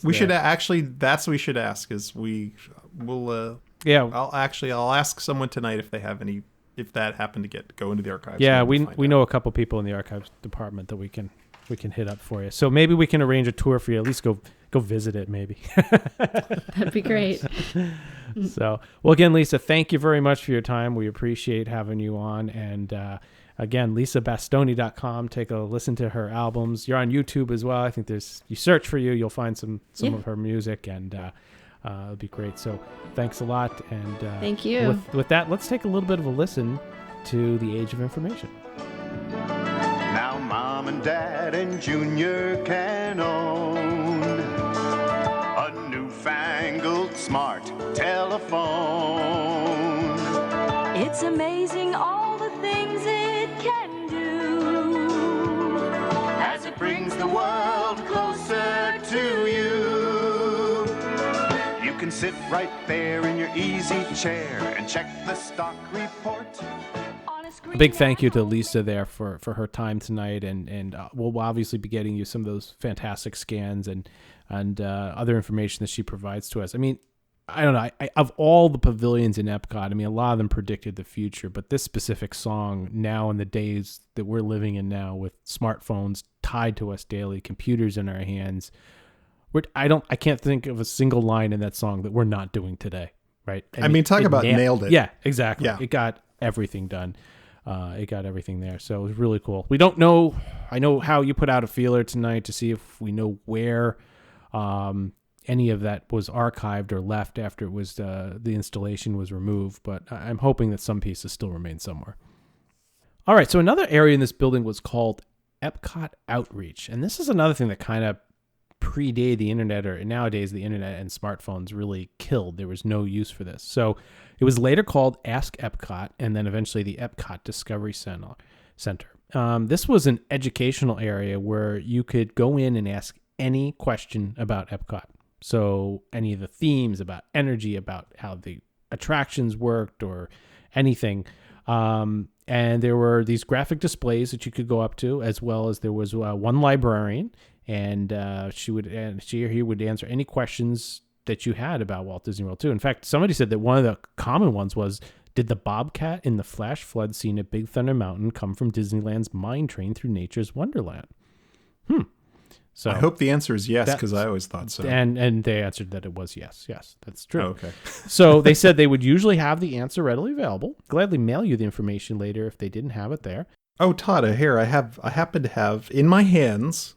We should actually. That's what we should ask. Is we'll. Yeah. I'll ask someone tonight if they have any. If that happened to go into the archives. Yeah, we know a couple people in the archives department that we can hit up for you. So maybe we can arrange a tour for you. At least go visit it, maybe. That'd be great. So, well, again, Lisa, thank you very much for your time. We appreciate having you on. And again, lisabastoni.com. Take a listen to her albums. You're on YouTube as well. I think you search for you'll find some of her music, and it'll be great. So thanks a lot. And thank you. With that, let's take a little bit of a listen to The Age of Information. Now Mom and Dad and Junior can own a newfangled smart telephone. It's amazing all the things it can do as it brings the world closer to you. You can sit right there in your easy chair and check the stock report. A big thank you to Lisa there for her time tonight, and we'll obviously be getting you some of those fantastic scans and other information that she provides to us. I mean, I don't know, of all the pavilions in Epcot, I mean, a lot of them predicted the future, but this specific song, now in the days that we're living in now, with smartphones tied to us daily, computers in our hands, I can't think of a single line in that song that we're not doing today, right? I mean talk about nailed it. Yeah, exactly. Yeah. It got everything done. It got everything there. So it was really cool. We don't know. I know how you put out a feeler tonight to see if we know where any of that was archived or left after it was the installation was removed. But I'm hoping that some pieces still remain somewhere. All right. So another area in this building was called Epcot Outreach. And this is another thing that kind of predated the internet, or nowadays the internet and smartphones really killed. There was no use for this. So it was later called Ask Epcot, and then eventually the Epcot Discovery Center. This was an educational area where you could go in and ask any question about Epcot. So any of the themes, about energy, about how the attractions worked, or anything. And there were these graphic displays that you could go up to, as well as there was one librarian, and he would answer any questions that you had about Walt Disney World too. In fact, somebody said that one of the common ones was, did the bobcat in the flash flood scene at Big Thunder Mountain come from Disneyland's mine train through nature's wonderland? So I hope the answer is yes, because I always thought so. And they answered that it was yes. Yes, that's true. Oh, okay. So they said they would usually have the answer readily available. Gladly mail you the information later if they didn't have it there. Oh, Todd, here I happen to have in my hands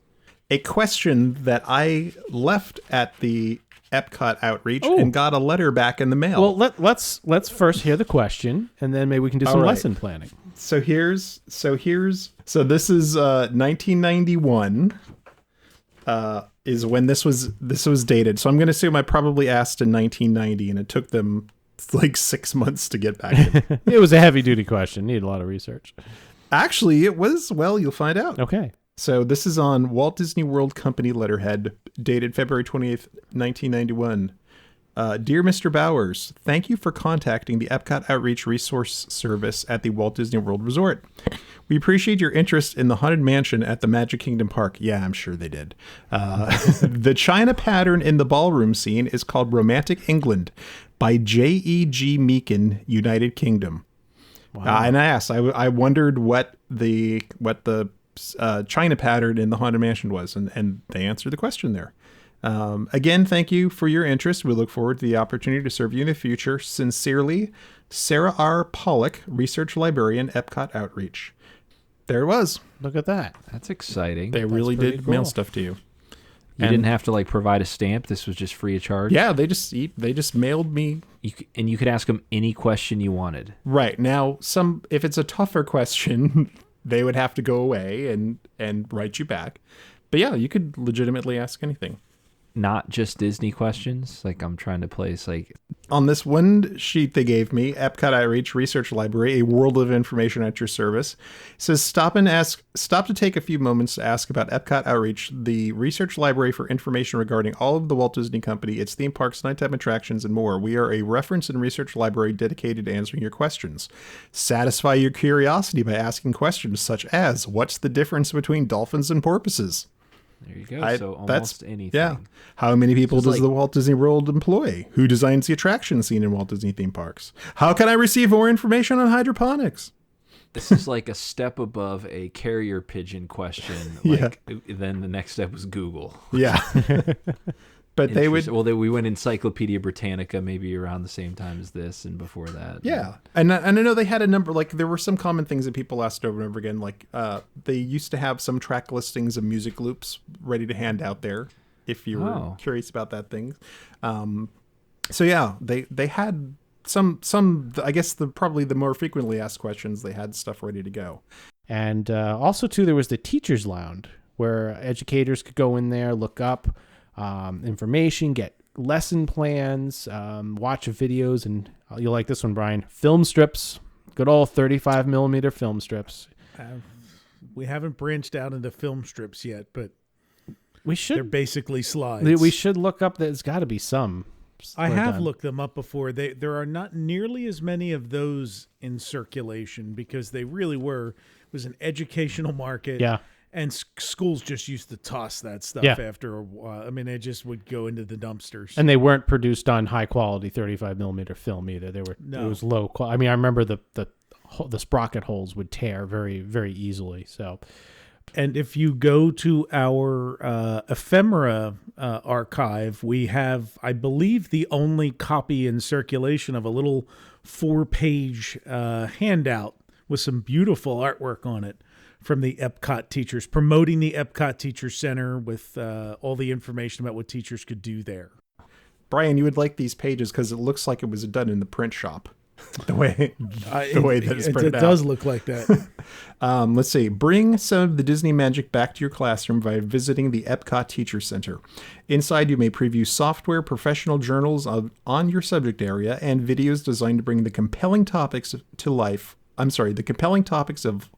a question that I left at the Epcot Outreach and got a letter back in the mail. Well, let's first hear the question, and then maybe we can do some lesson planning. So this is 1991. Is when this was dated. So I'm going to assume I probably asked in 1990, and it took them like 6 months to get back in. It was a heavy duty question. Needed a lot of research. Actually, it was. Well, you'll find out. Okay. So this is on Walt Disney World Company letterhead, dated February 28th, 1991. Dear Mr. Bowers, thank you for contacting the Epcot Outreach Resource Service at the Walt Disney World Resort. We appreciate your interest in the Haunted Mansion at the Magic Kingdom Park. Yeah, I'm sure they did. The China pattern in the ballroom scene is called Romantic England by J.E.G. Meakin, United Kingdom. Wow. And I asked, I wondered what the China pattern in the Haunted Mansion was, and they answered the question there. Again, thank you for your interest. We look forward to the opportunity to serve you in the future. Sincerely, Sarah R. Pollock, Research Librarian, Epcot Outreach. There it was. Look at that. That's exciting. They really did mail stuff to you. You didn't have to provide a stamp. This was just free of charge. Yeah, they just mailed me. And you could ask them any question you wanted. Right. Now, if it's a tougher question, they would have to go away and write you back. But yeah, you could legitimately ask anything. Not just Disney questions. I'm trying to place on this one sheet they gave me, Epcot Outreach Research Library, a world of information at your service. It says stop to take a few moments to ask about Epcot Outreach, the research library for information regarding all of the Walt Disney Company, its theme parks, nighttime attractions, and more. We are a reference and research library dedicated to answering your questions. Satisfy your curiosity by asking questions such as, what's the difference between dolphins and porpoises? There you go. So almost anything. Yeah. How many people does the Walt Disney World employ? Who designs the attraction scene in Walt Disney theme parks? How can I receive more information on hydroponics? This is like a step above a carrier pigeon question. Then the next step was Google. Yeah. But they would. Well, we went Encyclopedia Britannica maybe around the same time as this, and before that. Yeah, and I know they had a number. Like there were some common things that people asked over and over again. Like they used to have some track listings of music loops ready to hand out there if you were curious about that thing. So yeah, they had some. I guess probably the more frequently asked questions. They had stuff ready to go. And also too, there was the teachers' lounge where educators could go in there, look up information, get lesson plans, watch videos, and you'll like this one, Brian. Film strips, good old 35 millimeter film strips. We haven't branched out into film strips yet, but we should. They're basically slides. We should look up. There's got to be some. I have looked them up before. There are not nearly as many of those in circulation because they really were. It was an educational market. Yeah. And schools just used to toss that stuff after a while. I mean, they just would go into the dumpsters. And they weren't produced on high quality 35 millimeter film either. It was low quality. I mean, I remember the sprocket holes would tear very, very easily. So, and if you go to our ephemera archive, we have, I believe, the only copy in circulation of a little 4-page handout with some beautiful artwork on it. From the Epcot teachers, promoting the Epcot Teacher Center with all the information about what teachers could do there. Brian, you would like these pages because it looks like it was done in the print shop. the way that it's printed out. It does look like that. Let's see. Bring some of the Disney magic back to your classroom by visiting the Epcot Teacher Center. Inside, you may preview software, professional journals on your subject area, and videos designed to bring the compelling topics to life. The compelling topics of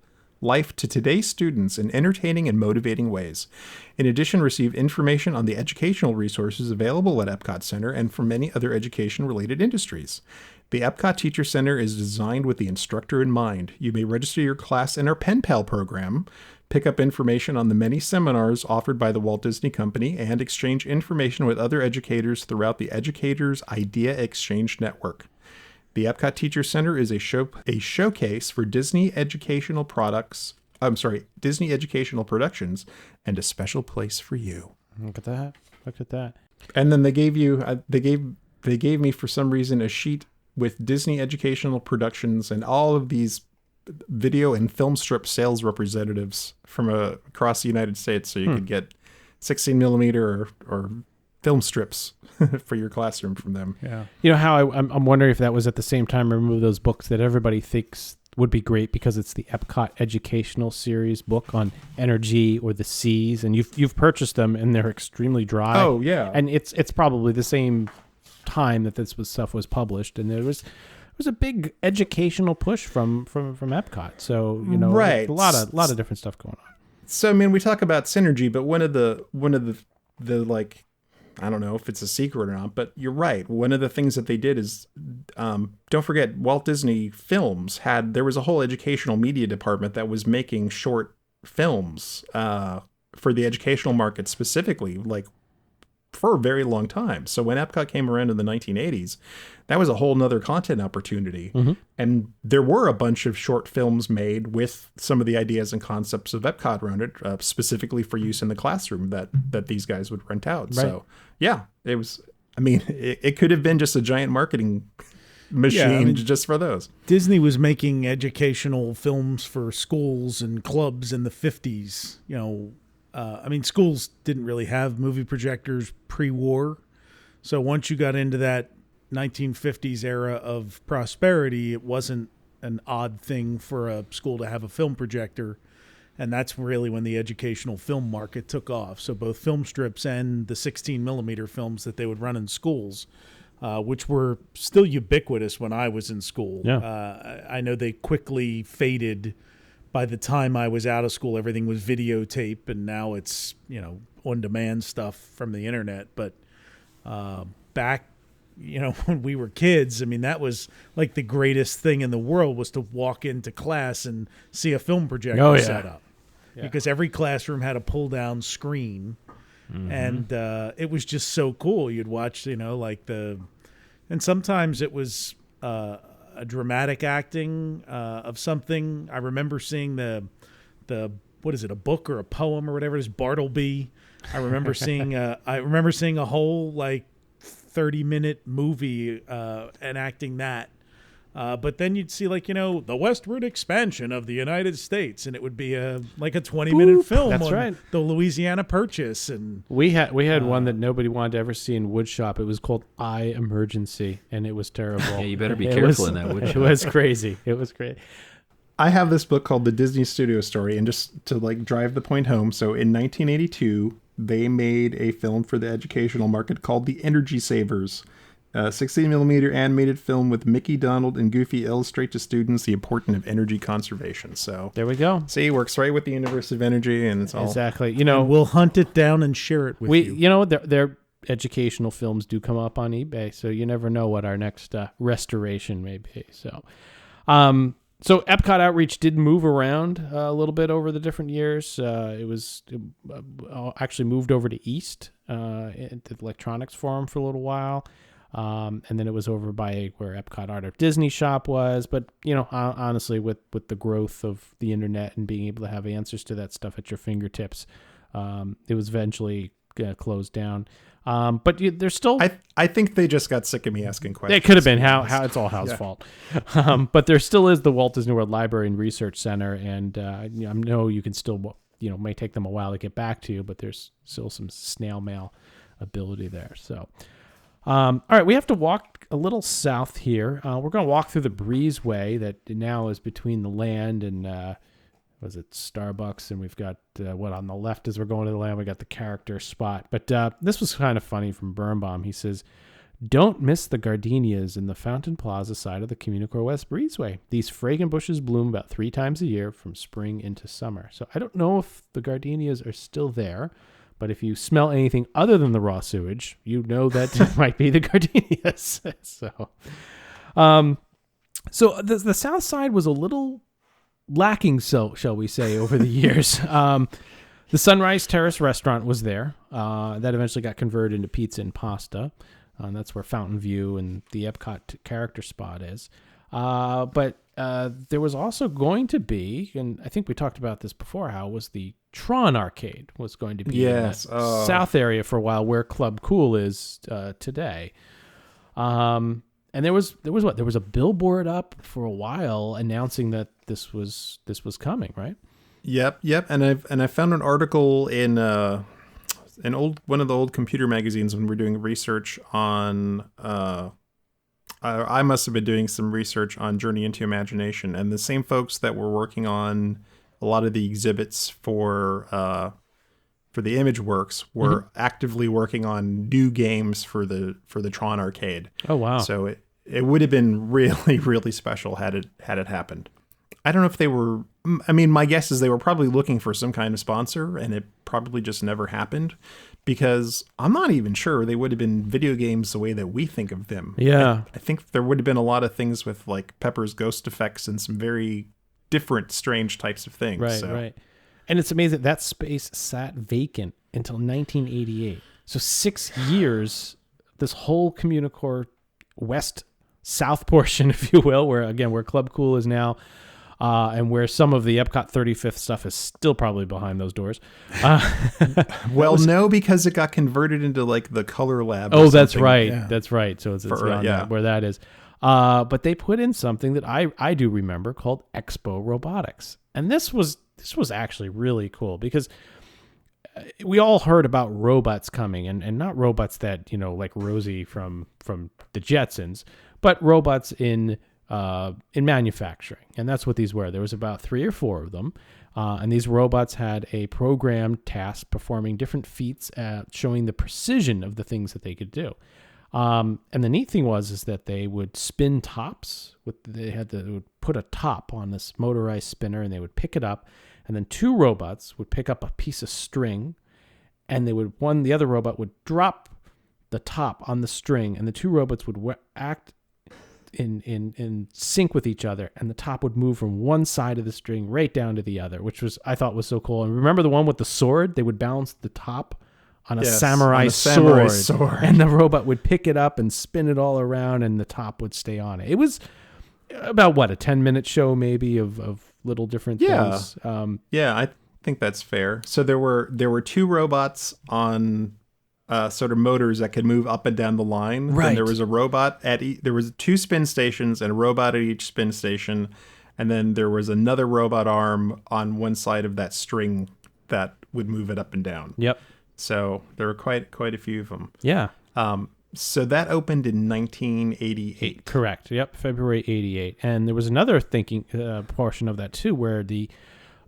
life to today's students in entertaining and motivating ways. In addition, receive information on the educational resources available at Epcot Center and from many other education-related industries. The Epcot Teacher Center is designed with the instructor in mind. You may register your class in our Pen Pal program, pick up information on the many seminars offered by the Walt Disney Company, and exchange information with other educators throughout the Educators Idea Exchange Network. The Epcot Teacher Center is a showcase for Disney educational Disney educational productions, and a special place for you. Look at that! Look at that! And then they gave me for some reason a sheet with Disney educational productions and all of these video and film strip sales representatives from across the United States, so you could get 16 millimeter or film strips for your classroom from them. Yeah. You know how I'm wondering if that was at the same time remove those books that everybody thinks would be great because it's the Epcot Educational Series book on energy or the seas, and you've purchased them and they're extremely dry. Oh yeah. And it's probably the same time that stuff was published, and there was a big educational push from Epcot. So right. a lot of different stuff going on. So I mean, we talk about synergy, but one of the like, I don't know if it's a secret or not, but you're right. One of the things that they did is, don't forget, Walt Disney Films there was a whole educational media department that was making short films for the educational market specifically, like for a very long time. So when Epcot came around in the 1980s, that was a whole nother content opportunity. Mm-hmm. And there were a bunch of short films made with some of the ideas and concepts of Epcot around it, specifically for use in the classroom that these guys would rent out. Right. So yeah, it was, I mean, it could have been just a giant marketing machine just for those. Disney was making educational films for schools and clubs in the 50s, schools didn't really have movie projectors pre-war. So once you got into that 1950s era of prosperity, it wasn't an odd thing for a school to have a film projector. And that's really when the educational film market took off. So both film strips and the 16 millimeter films that they would run in schools, which were still ubiquitous when I was in school. Yeah. I know they quickly faded. By the time I was out of school, everything was videotape, and now it's, on-demand stuff from the internet. But back, when we were kids, I mean, that was like the greatest thing in the world was to walk into class and see a film projector set up. Yeah. Because every classroom had a pull-down screen, mm-hmm. and it was just so cool. You'd watch, and sometimes it was a dramatic acting of something. I remember seeing the what is it, a book or a poem or whatever it is, Bartleby. I remember seeing a whole like 30-minute movie enacting that. But then you'd see the westward expansion of the United States, and it would be a 20-minute film on the Louisiana Purchase. And we had one that nobody wanted to ever see in woodshop. It was called I Emergency, and it was terrible. Yeah, you better be careful in that woodshop. It was crazy. It was great. I have this book called The Disney Studio Story, and just to drive the point home, so in 1982, they made a film for the educational market called The Energy Savers. 16mm animated film with Mickey, Donald, and Goofy illustrate to students the importance of energy conservation. So there we go. See, works right with the Universe of Energy, and it's all exactly. And we'll hunt it down and share it with you. Their educational films do come up on eBay, so you never know what our next restoration may be. So, so Epcot Outreach did move around a little bit over the different years. It actually moved over to East at the Electronics Forum for a little while. And then it was over by where Epcot Art of Disney shop was. But, honestly, with the growth of the internet and being able to have answers to that stuff at your fingertips, it was eventually closed down. But there's still... I think they just got sick of me asking questions. It could have been. How it's all Hal's fault. But there still is the Walt Disney World Library and Research Center. And I know you can still, may take them a while to get back to you, but there's still some snail mail ability there. So... all right, we have to walk a little south here. We're going to walk through the breezeway that now is between the land and, was it Starbucks? And we've got, on the left as we're going to the land, we got the character spot. But this was kind of funny from Birnbaum. He says, don't miss the gardenias in the Fountain Plaza side of the Communicore West breezeway. These fragrant bushes bloom about 3 times a year from spring into summer. So I don't know if the gardenias are still there. But if you smell anything other than the raw sewage, you know that it might be the gardenias. So the south side was a little lacking, so shall we say, over the years. The Sunrise Terrace restaurant was there. That eventually got converted into pizza and pasta. That's where Fountain View and the Epcot character spot is. But there was also going to be, and I think we talked about this before, how was the Tron Arcade was going to be in the south area for a while, where Club Cool is today. And there was a billboard up for a while announcing that this was coming, right? Yep. And I found an article in one of the old computer magazines when we were doing research on. I must have been doing some research on Journey into Imagination, and the same folks that were working on a lot of the exhibits for the ImageWorks were actively working on new games for the Tron Arcade. Oh wow! So it would have been really, really special had it happened. I don't know if they were. I mean, my guess is they were probably looking for some kind of sponsor, and it probably just never happened. Because I'm not even sure they would have been video games the way that we think of them. Yeah. I think there would have been a lot of things with like Pepper's ghost effects and some very different, strange types of things. Right. And it's amazing that space sat vacant until 1988. So 6 years, this whole Communicore West South portion, if you will, where Club Cool is now, and where some of the Epcot 35th stuff is still probably behind those doors. No, because it got converted into like the Color Lab. Oh, that's right. Yeah. That's right. So it's where that is. But they put in something that I do remember called Expo Robotics. And this was actually really cool because we all heard about robots coming and not robots that, like Rosie from the Jetsons, but robots in manufacturing. And that's what these were. There was about 3 or 4 of them. And these robots had a programmed task performing different feats, showing the precision of the things that they could do. And the neat thing is that they would spin tops. They would put a top on this motorized spinner, and they would pick it up. And then 2 robots would pick up a piece of string, and the other robot would drop the top on the string, and the 2 robots would act in sync with each other, and the top would move from one side of the string right down to the other, which I thought was so cool. And remember the one with the sword? They would balance the top on a samurai sword, and the robot would pick it up and spin it all around, and the top would stay on it. It was about a 10-minute show maybe of little different things. I think that's fair. So there were 2 robots on sort of motors that could move up and down the line. Right. And there was a robot there was 2 spin stations and a robot at each spin station. And then there was another robot arm on one side of that string that would move it up and down. Yep. So there were quite a few of them. Yeah. So that opened in 1988. Correct. Yep. February 88. And there was another thinking portion of that too, where the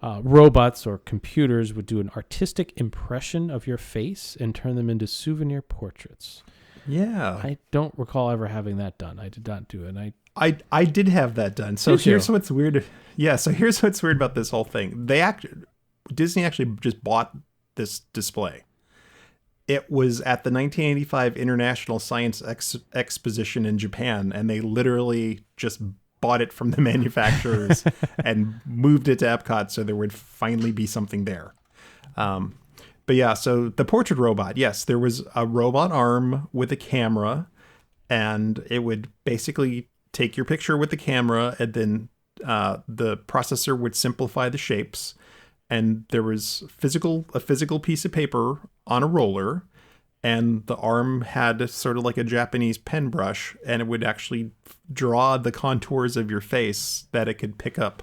robots or computers would do an artistic impression of your face and turn them into souvenir portraits. Yeah. I don't recall ever having that done. I did not do it. I did have that done. So here's what's weird. Yeah. So here's what's weird about this whole thing. Disney actually just bought this display. It was at the 1985 International Science Exposition in Japan, and they literally just bought it from the manufacturers and moved it to Epcot so there would finally be something there. But yeah, so the portrait robot, yes, there was a robot arm with a camera, and it would basically take your picture with the camera, and then the processor would simplify the shapes. And there was a physical piece of paper on a roller, and the arm had sort of like a Japanese pen brush, and it would actually draw the contours of your face that it could pick up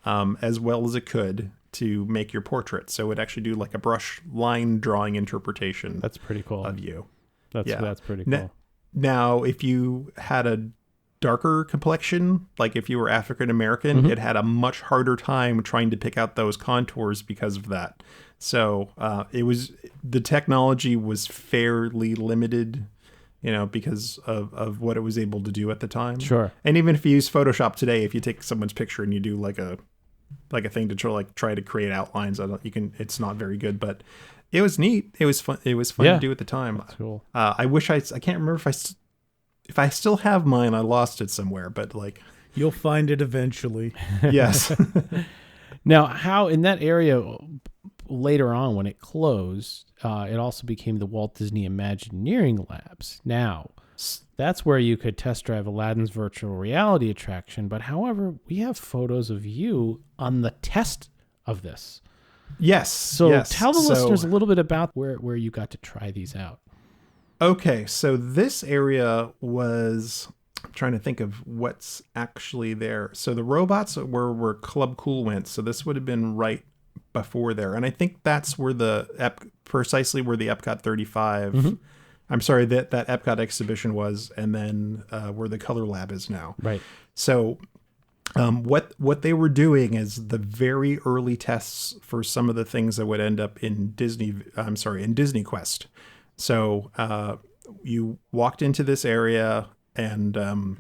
as well as it could to make your portrait. So it would actually do like a brush line drawing interpretation. That's pretty cool. Of you. That's pretty cool. Now, if you had a darker complexion, like if you were African American, it had a much harder time trying to pick out those contours because of that. So the technology was fairly limited, because of what it was able to do at the time. Sure. And even if you use Photoshop today, if you take someone's picture and you do like a thing to try to create outlines, it's not very good, but it was neat. It was fun. It was fun to do at the time. That's cool. I wish I can't remember if I still have mine. I lost it somewhere, but you'll find it eventually. Yes. Now, how in that area later on when it closed, it also became the Walt Disney Imagineering Labs. Now, that's where you could test drive Aladdin's virtual reality attraction. But however, we have photos of you on the test of this. Yes. So tell the listeners a little bit about where you got to try these out. Okay, so this area was, I'm trying to think of what's actually there. So the robots were where Club Cool went. So this would have been right before there. And I think that's where precisely where the Epcot 35, I'm sorry, that Epcot exhibition was, and then where the Color Lab is now. Right. So what they were doing is the very early tests for some of the things that would end up in Disney Quest. So you walked into this area and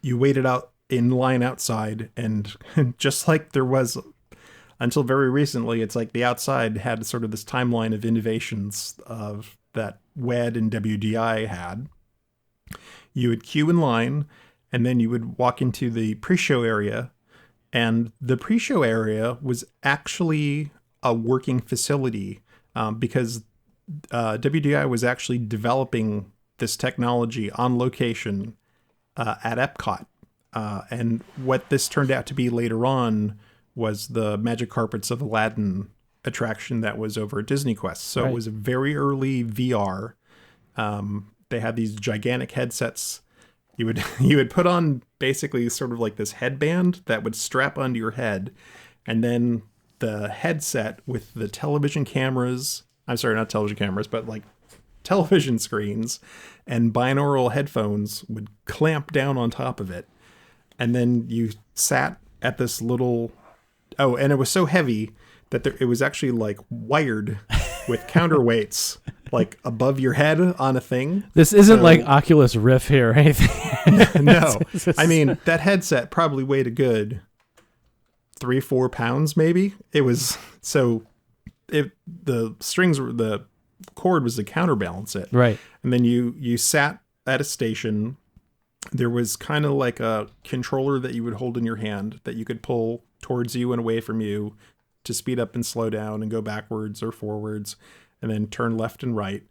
you waited out in line outside, and just like there was until very recently, it's like the outside had sort of this timeline of innovations of that WED and WDI had. You would queue in line, and then you would walk into the pre-show area, and the pre-show area was actually a working facility because WDI was actually developing this technology on location at Epcot. And what this turned out to be later on was the Magic Carpets of Aladdin attraction that was over at Disney Quest. So It was a very early VR. They had these gigantic headsets. You would put on basically sort of like this headband that would strap onto your head, and then the headset with the television cameras. I'm sorry, not television cameras, but like television screens and binaural headphones would clamp down on top of it. And then you sat at this little, and it was so heavy that it was actually like wired with counterweights like above your head on a thing. This isn't like Oculus Rift here or anything. No. I mean, that headset probably weighed a good 3-4 pounds maybe. It was the cord was to counterbalance it. Right. And then you sat at a station. There was kind of like a controller that you would hold in your hand that you could pull towards you and away from you to speed up and slow down and go backwards or forwards, and then turn left and right.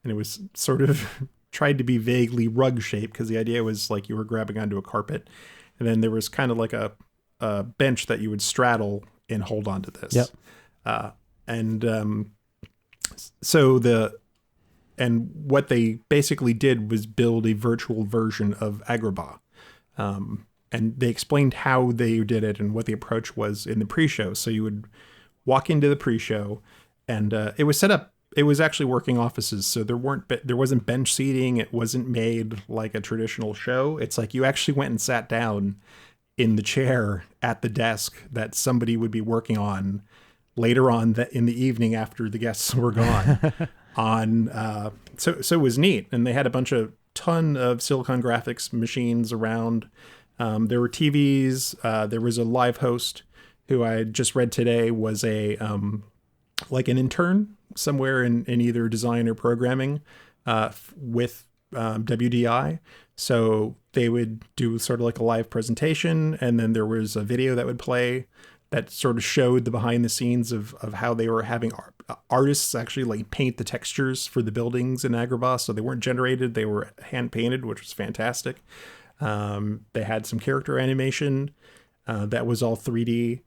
And it was sort of tried to be vaguely rug shaped because the idea was like you were grabbing onto a carpet. And then there was kind of like a bench that you would straddle and hold onto this. Yep. And what they basically did was build a virtual version of Agrabah. And they explained how they did it and what the approach was in the pre-show. So you would walk into the pre-show, and it was set up. It was actually working offices, so there wasn't bench seating. It wasn't made like a traditional show. It's like you actually went and sat down in the chair at the desk that somebody would be working on later on in the evening after the guests were gone. So it was neat, and they had a ton of Silicon Graphics machines around. There were TVs. There was a live host who I just read today was like an intern somewhere in either design or programming with WDI. So they would do sort of like a live presentation, and then there was a video that would play that sort of showed the behind the scenes of how they were having artists actually like paint the textures for the buildings in Agrabah. So they weren't generated, they were hand painted, which was fantastic. They had some character animation that was all 3D.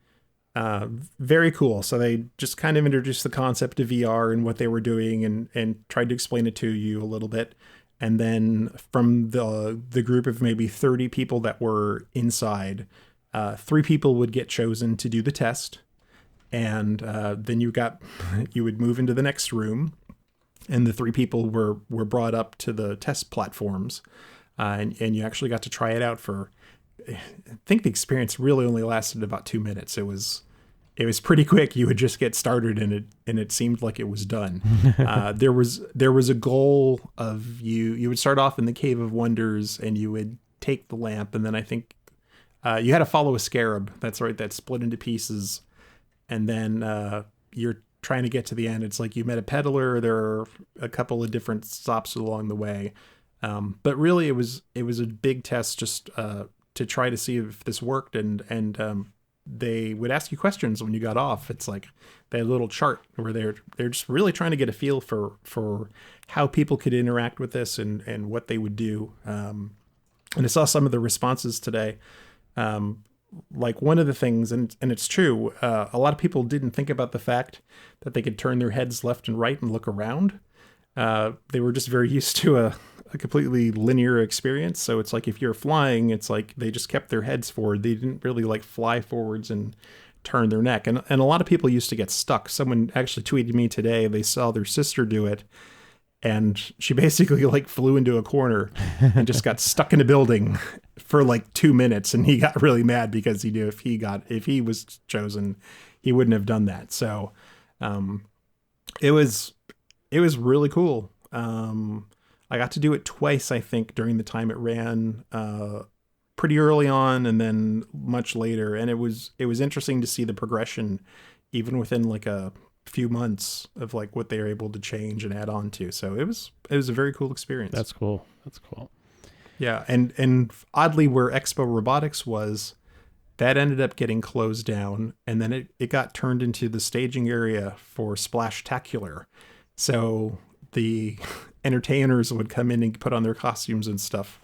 Very cool. So they just kind of introduced the concept of VR and what they were doing and tried to explain it to you a little bit. And then from the group of maybe 30 people that were inside, 3 people would get chosen to do the test. And then you would move into the next room, and the 3 people were brought up to the test platforms. And you actually got to try it out for, I think the experience really only lasted about 2 minutes. It was pretty quick. You would just get started and it seemed like it was done. There was a goal of you would start off in the Cave of Wonders, and you would take the lamp, and then I think you had to follow a scarab. That's right. That split into pieces. And then you're trying to get to the end. It's like you met a peddler. There are a couple of different stops along the way. But really it was a big test just to try to see if this worked. And they would ask you questions when you got off. It's like they had a little chart where they're just really trying to get a feel for how people could interact with this and what they would do. And I saw some of the responses today. Like one of the things, and it's true, a lot of people didn't think about the fact that they could turn their heads left and right and look around. They were just very used to a completely linear experience. So it's like if you're flying, it's like they just kept their heads forward. They didn't really like fly forwards and turn their neck. And a lot of people used to get stuck. Someone actually tweeted me today, they saw their sister do it, and she basically like flew into a corner and just got stuck in a building for like 2 minutes. And he got really mad because he knew if he was chosen, he wouldn't have done that. So it was really cool. I got to do it twice, I think, during the time it ran, pretty early on and then much later. And it was interesting to see the progression even within like a few months of like what they were able to change and add on to. So it was a very cool experience. That's cool. Yeah. And oddly, where Expo Robotics was, that ended up getting closed down, and then it got turned into the staging area for Splashtacular. So the entertainers would come in and put on their costumes and stuff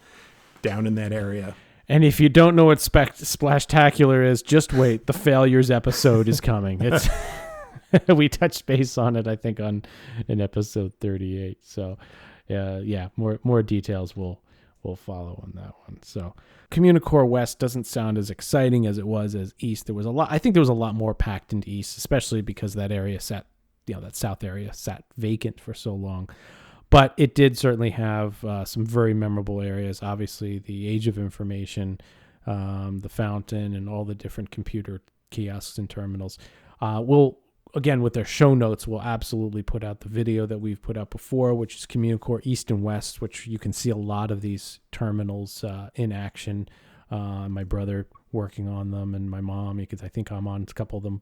down in that area. And if you don't know what Splashtacular is, just wait. The Failures episode is coming. It's we touched base on it, I think, in episode 38. So, yeah, more details will follow on that one. So, Communicore West doesn't sound as exciting as it was as East. There was a lot. I think there was a lot more packed into East, especially because that area that South area sat vacant for so long. But it did certainly have some very memorable areas. Obviously, the Age of Information, the Fountain, and all the different computer kiosks and terminals. Again, with their show notes, we'll absolutely put out the video that we've put out before, which is Communicore East and West, which you can see a lot of these terminals in action. My brother working on them, and my mom, because I think I'm on a couple of them.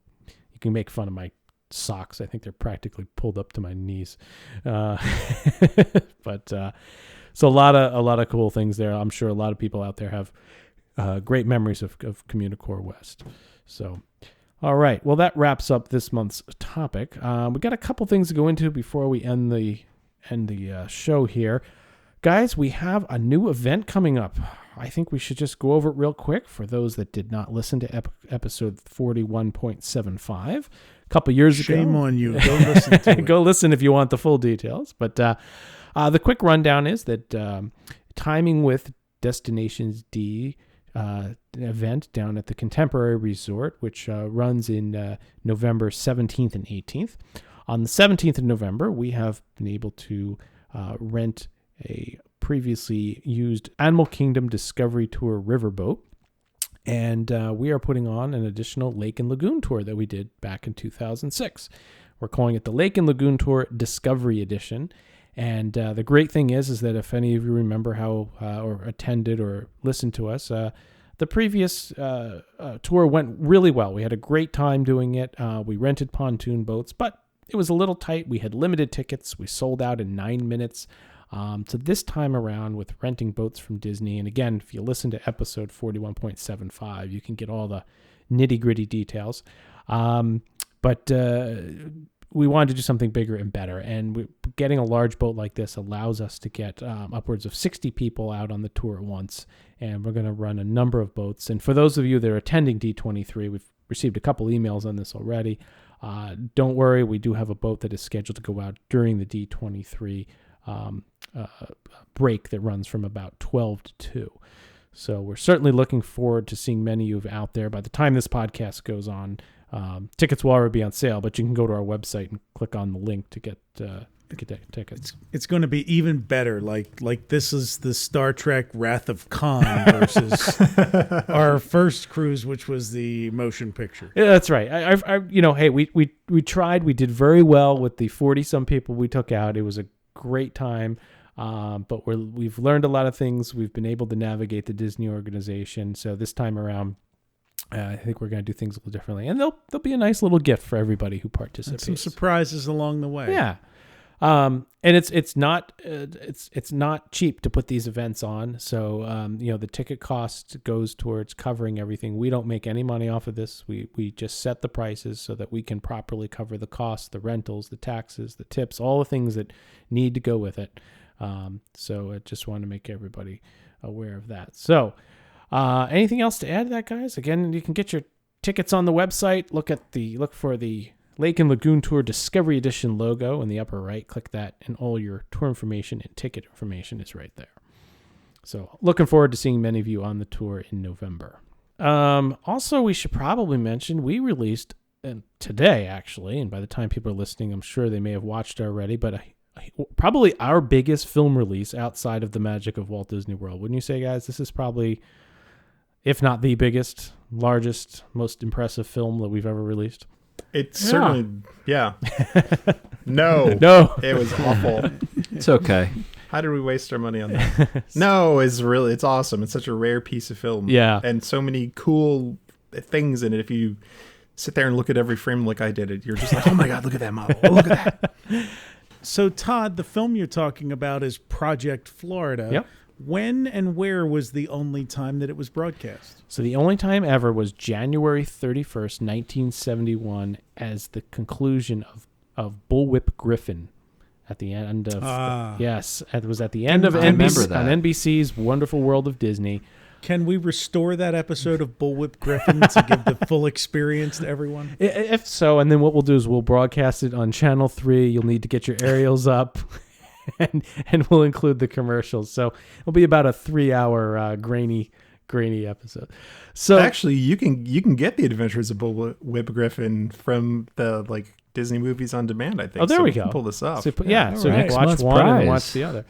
You can make fun of my socks. I think they're practically pulled up to my knees. But so a lot of cool things there. I'm sure a lot of people out there have great memories of Communicore West. So, all right. Well, that wraps up this month's topic. We got a couple things to go into before we end the show here. Guys, we have a new event coming up. I think we should just go over it real quick for those that did not listen to episode 41.75 a couple years ago. Shame on you. Go listen to it. Go listen if you want the full details. But the quick rundown is that timing with Destinations D event down at the Contemporary Resort, which runs in November 17th and 18th. On the 17th of November, we have been able to rent a previously used Animal Kingdom Discovery Tour riverboat, and we are putting on an additional Lake and Lagoon tour that we did back in 2006. We're calling it the Lake and Lagoon Tour Discovery Edition. And the great thing is that if any of you remember how or attended or listened to us, the previous tour went really well. We had a great time doing it. We rented pontoon boats, but it was a little tight. We had limited tickets. We sold out in 9 minutes. So this time around with renting boats from Disney, and again, if you listen to episode 41.75, you can get all the nitty-gritty details. But we wanted to do something bigger and better, and getting a large boat like this allows us to get upwards of 60 people out on the tour at once, and we're going to run a number of boats. And for those of you that are attending D23, we've received a couple emails on this already. Don't worry, we do have a boat that is scheduled to go out during the D23 break that runs from about 12 to 2. So we're certainly looking forward to seeing many of you out there. By the time this podcast goes on, tickets will already be on sale, but you can go to our website and click on the link to get tickets. It's going to be even better. Like this is the Star Trek Wrath of Khan versus our first cruise, which was the motion picture. Yeah, that's right. Hey, we tried. We did very well with the 40-some people we took out. It was a great time. But we've learned a lot of things. We've been able to navigate the Disney organization. So this time around, I think we're going to do things a little differently, and there'll be a nice little gift for everybody who participates. And some surprises along the way. Yeah, and it's not cheap to put these events on. So the ticket cost goes towards covering everything. We don't make any money off of this. We just set the prices so that we can properly cover the costs, the rentals, the taxes, the tips, all the things that need to go with it. So I just want to make everybody aware of that. So. Anything else to add to that, guys? Again, you can get your tickets on the website. Look for the Lake and Lagoon Tour Discovery Edition logo in the upper right. Click that, and all your tour information and ticket information is right there. So, looking forward to seeing many of you on the tour in November. Also, we should probably mention we released today, actually, and by the time people are listening, I'm sure they may have watched already, but probably our biggest film release outside of the magic of Walt Disney World. Wouldn't you say, guys? This is probably, if not the biggest, largest, most impressive film that we've ever released. It's certainly, yeah. No. It was awful. It's okay. How did we waste our money on that? No, it's awesome. It's such a rare piece of film. Yeah. And so many cool things in it. If you sit there and look at every frame like I did it, you're just like, oh my God, look at that model. Oh, look at that. So, Todd, the film you're talking about is Project Florida. Yep. When and where was the only time that it was broadcast? So the only time ever was January 31st, 1971, as the conclusion of Bullwhip Griffin at the end of... Yes, it was at the end of NBC's Wonderful World of Disney. Can we restore that episode of Bullwhip Griffin to give the full experience to everyone? If so, and then what we'll do is we'll broadcast it on Channel 3. You'll need to get your aerials up, and we'll include the commercials. So it'll be about a 3-hour grainy episode. So actually, you can get the Adventures of Bullwhip Griffin from the Disney movies on demand, I think. Oh, there we go. Can pull this off. So, so you can watch one and watch the other.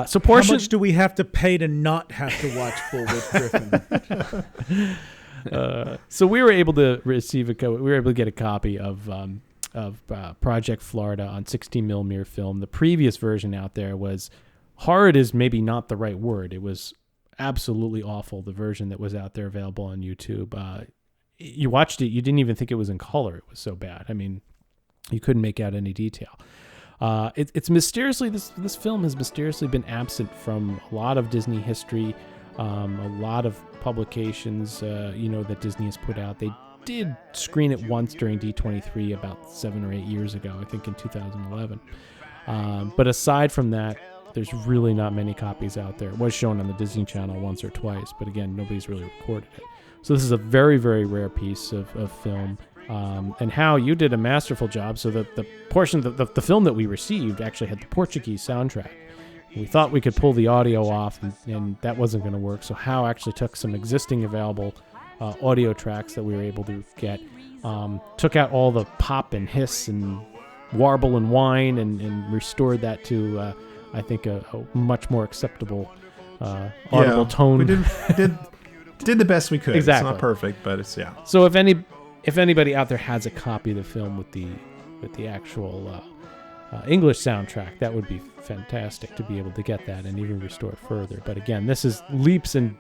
So how much do we have to pay to not have to watch Bullwhip Griffin? So we were able to get a copy of Project Florida on 16mm film. The previous version out there was horrid is maybe not the right word. It was absolutely awful. The version that was out there available on YouTube. You watched it, you didn't even think it was in color. It was so bad. I mean, you couldn't make out any detail. It's mysteriously, this film has mysteriously been absent from a lot of Disney history, a lot of publications, that Disney has put out. They did screen it once during D23 about 7 or 8 years ago, I think in 2011. But aside from that, there's really not many copies out there. It was shown on the Disney Channel once or twice, but again, nobody's really recorded it. So this is a very, very rare piece of film. And Hal, you did a masterful job. So the portion of the film that we received actually had the Portuguese soundtrack. We thought we could pull the audio off, and that wasn't going to work. So Hal actually took some existing available audio tracks that we were able to get, took out all the pop and hiss and warble and whine, and restored that to, I think, a much more acceptable audible tone. We did the best we could. Exactly. It's not perfect, but it's So if anybody out there has a copy of the film with the actual English soundtrack, that would be fantastic to be able to get that and even restore it further. But again, this is leaps and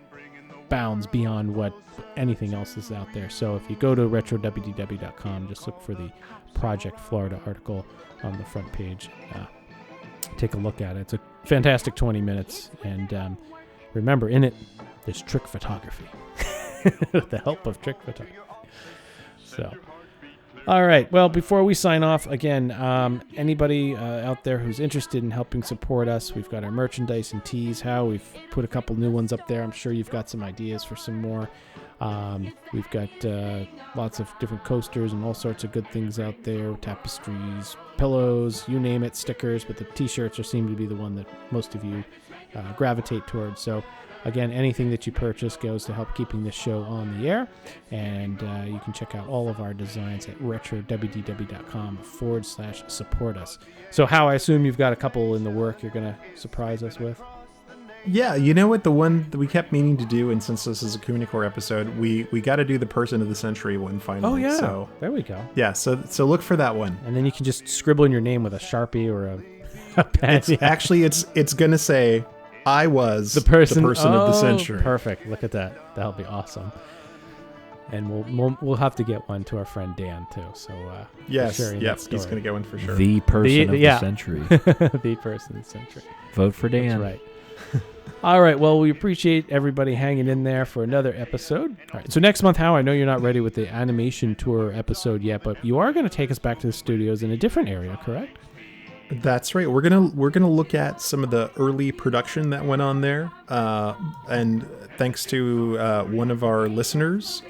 bounds beyond what anything else is out there. So if you go to retrowdw.com, just look for the Project Florida article on the front page. Take a look at it. It's a fantastic 20 minutes. And remember, in it, there's trick photography. With the help of trick photography. So, all right. Well, before we sign off, again, anybody out there who's interested in helping support us, we've got our merchandise and tees. How we've put a couple new ones up there. I'm sure you've got some ideas for some more. We've got lots of different coasters and all sorts of good things out there. Tapestries, pillows, you name it, stickers. But the T-shirts seem to be the one that most of you gravitate towards. So, again, anything that you purchase goes to help keeping this show on the air. And you can check out all of our designs at retrowdw.com/support us. So, How, I assume you've got a couple in the work you're going to surprise us with? Yeah, you know what? The one that we kept meaning to do, and since this is a Communicore episode, we got to do the Person of the Century one finally. Oh, yeah. So, there we go. Yeah, so look for that one. And then you can just scribble in your name with a Sharpie or a pen. Actually, it's going to say, I was the person of the century. Perfect. Look at that. That'll be awesome. And we'll have to get one to our friend Dan too. So yes, he's going to get one for sure. The person of the century. The person of the century. Vote for Dan. That's right. All right. Well, we appreciate everybody hanging in there for another episode. All right. So next month, How, I know you're not ready with the animation tour episode yet, but you are going to take us back to the studios in a different area, correct? That's right. We're gonna look at some of the early production that went on there, and thanks to one of our listeners,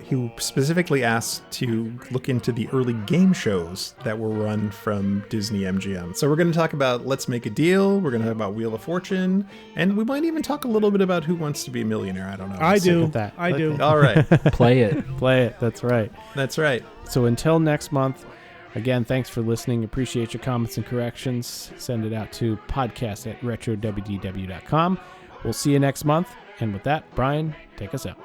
he specifically asked to look into the early game shows that were run from Disney MGM. So we're going to talk about Let's Make a Deal. We're going to talk about Wheel of Fortune, and we might even talk a little bit about Who Wants to Be a Millionaire. I don't know. I do. All right. Play it. That's right. That's right. So until next month. Again, thanks for listening. Appreciate your comments and corrections. Send it out to podcast@retrowdw.com. We'll see you next month. And with that, Brian, take us out.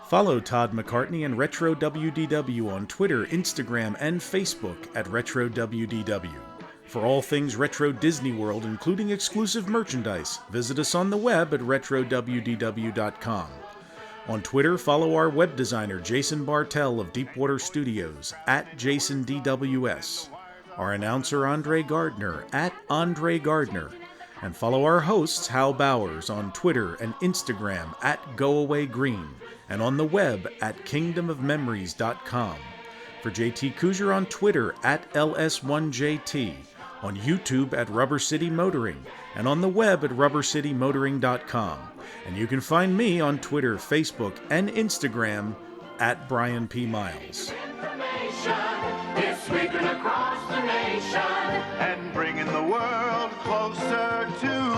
Follow Todd McCartney and Retro WDW on Twitter, Instagram, and Facebook at Retro WDW. For all things Retro Disney World, including exclusive merchandise, visit us on the web at retrowdw.com. On Twitter, follow our web designer Jason Bartell of Deepwater Studios at JasonDWS, our announcer Andre Gardner at Andre Gardner, and follow our hosts Hal Bowers on Twitter and Instagram at GoAwayGreen, and on the web at kingdomofmemories.com. For JT Cougar on Twitter at LS1JT, on YouTube at Rubber City Motoring, and on the web at rubbercitymotoring.com. And you can find me on Twitter, Facebook, and Instagram at Brian P. Miles. Is sweeping across the nation and bringing the world closer to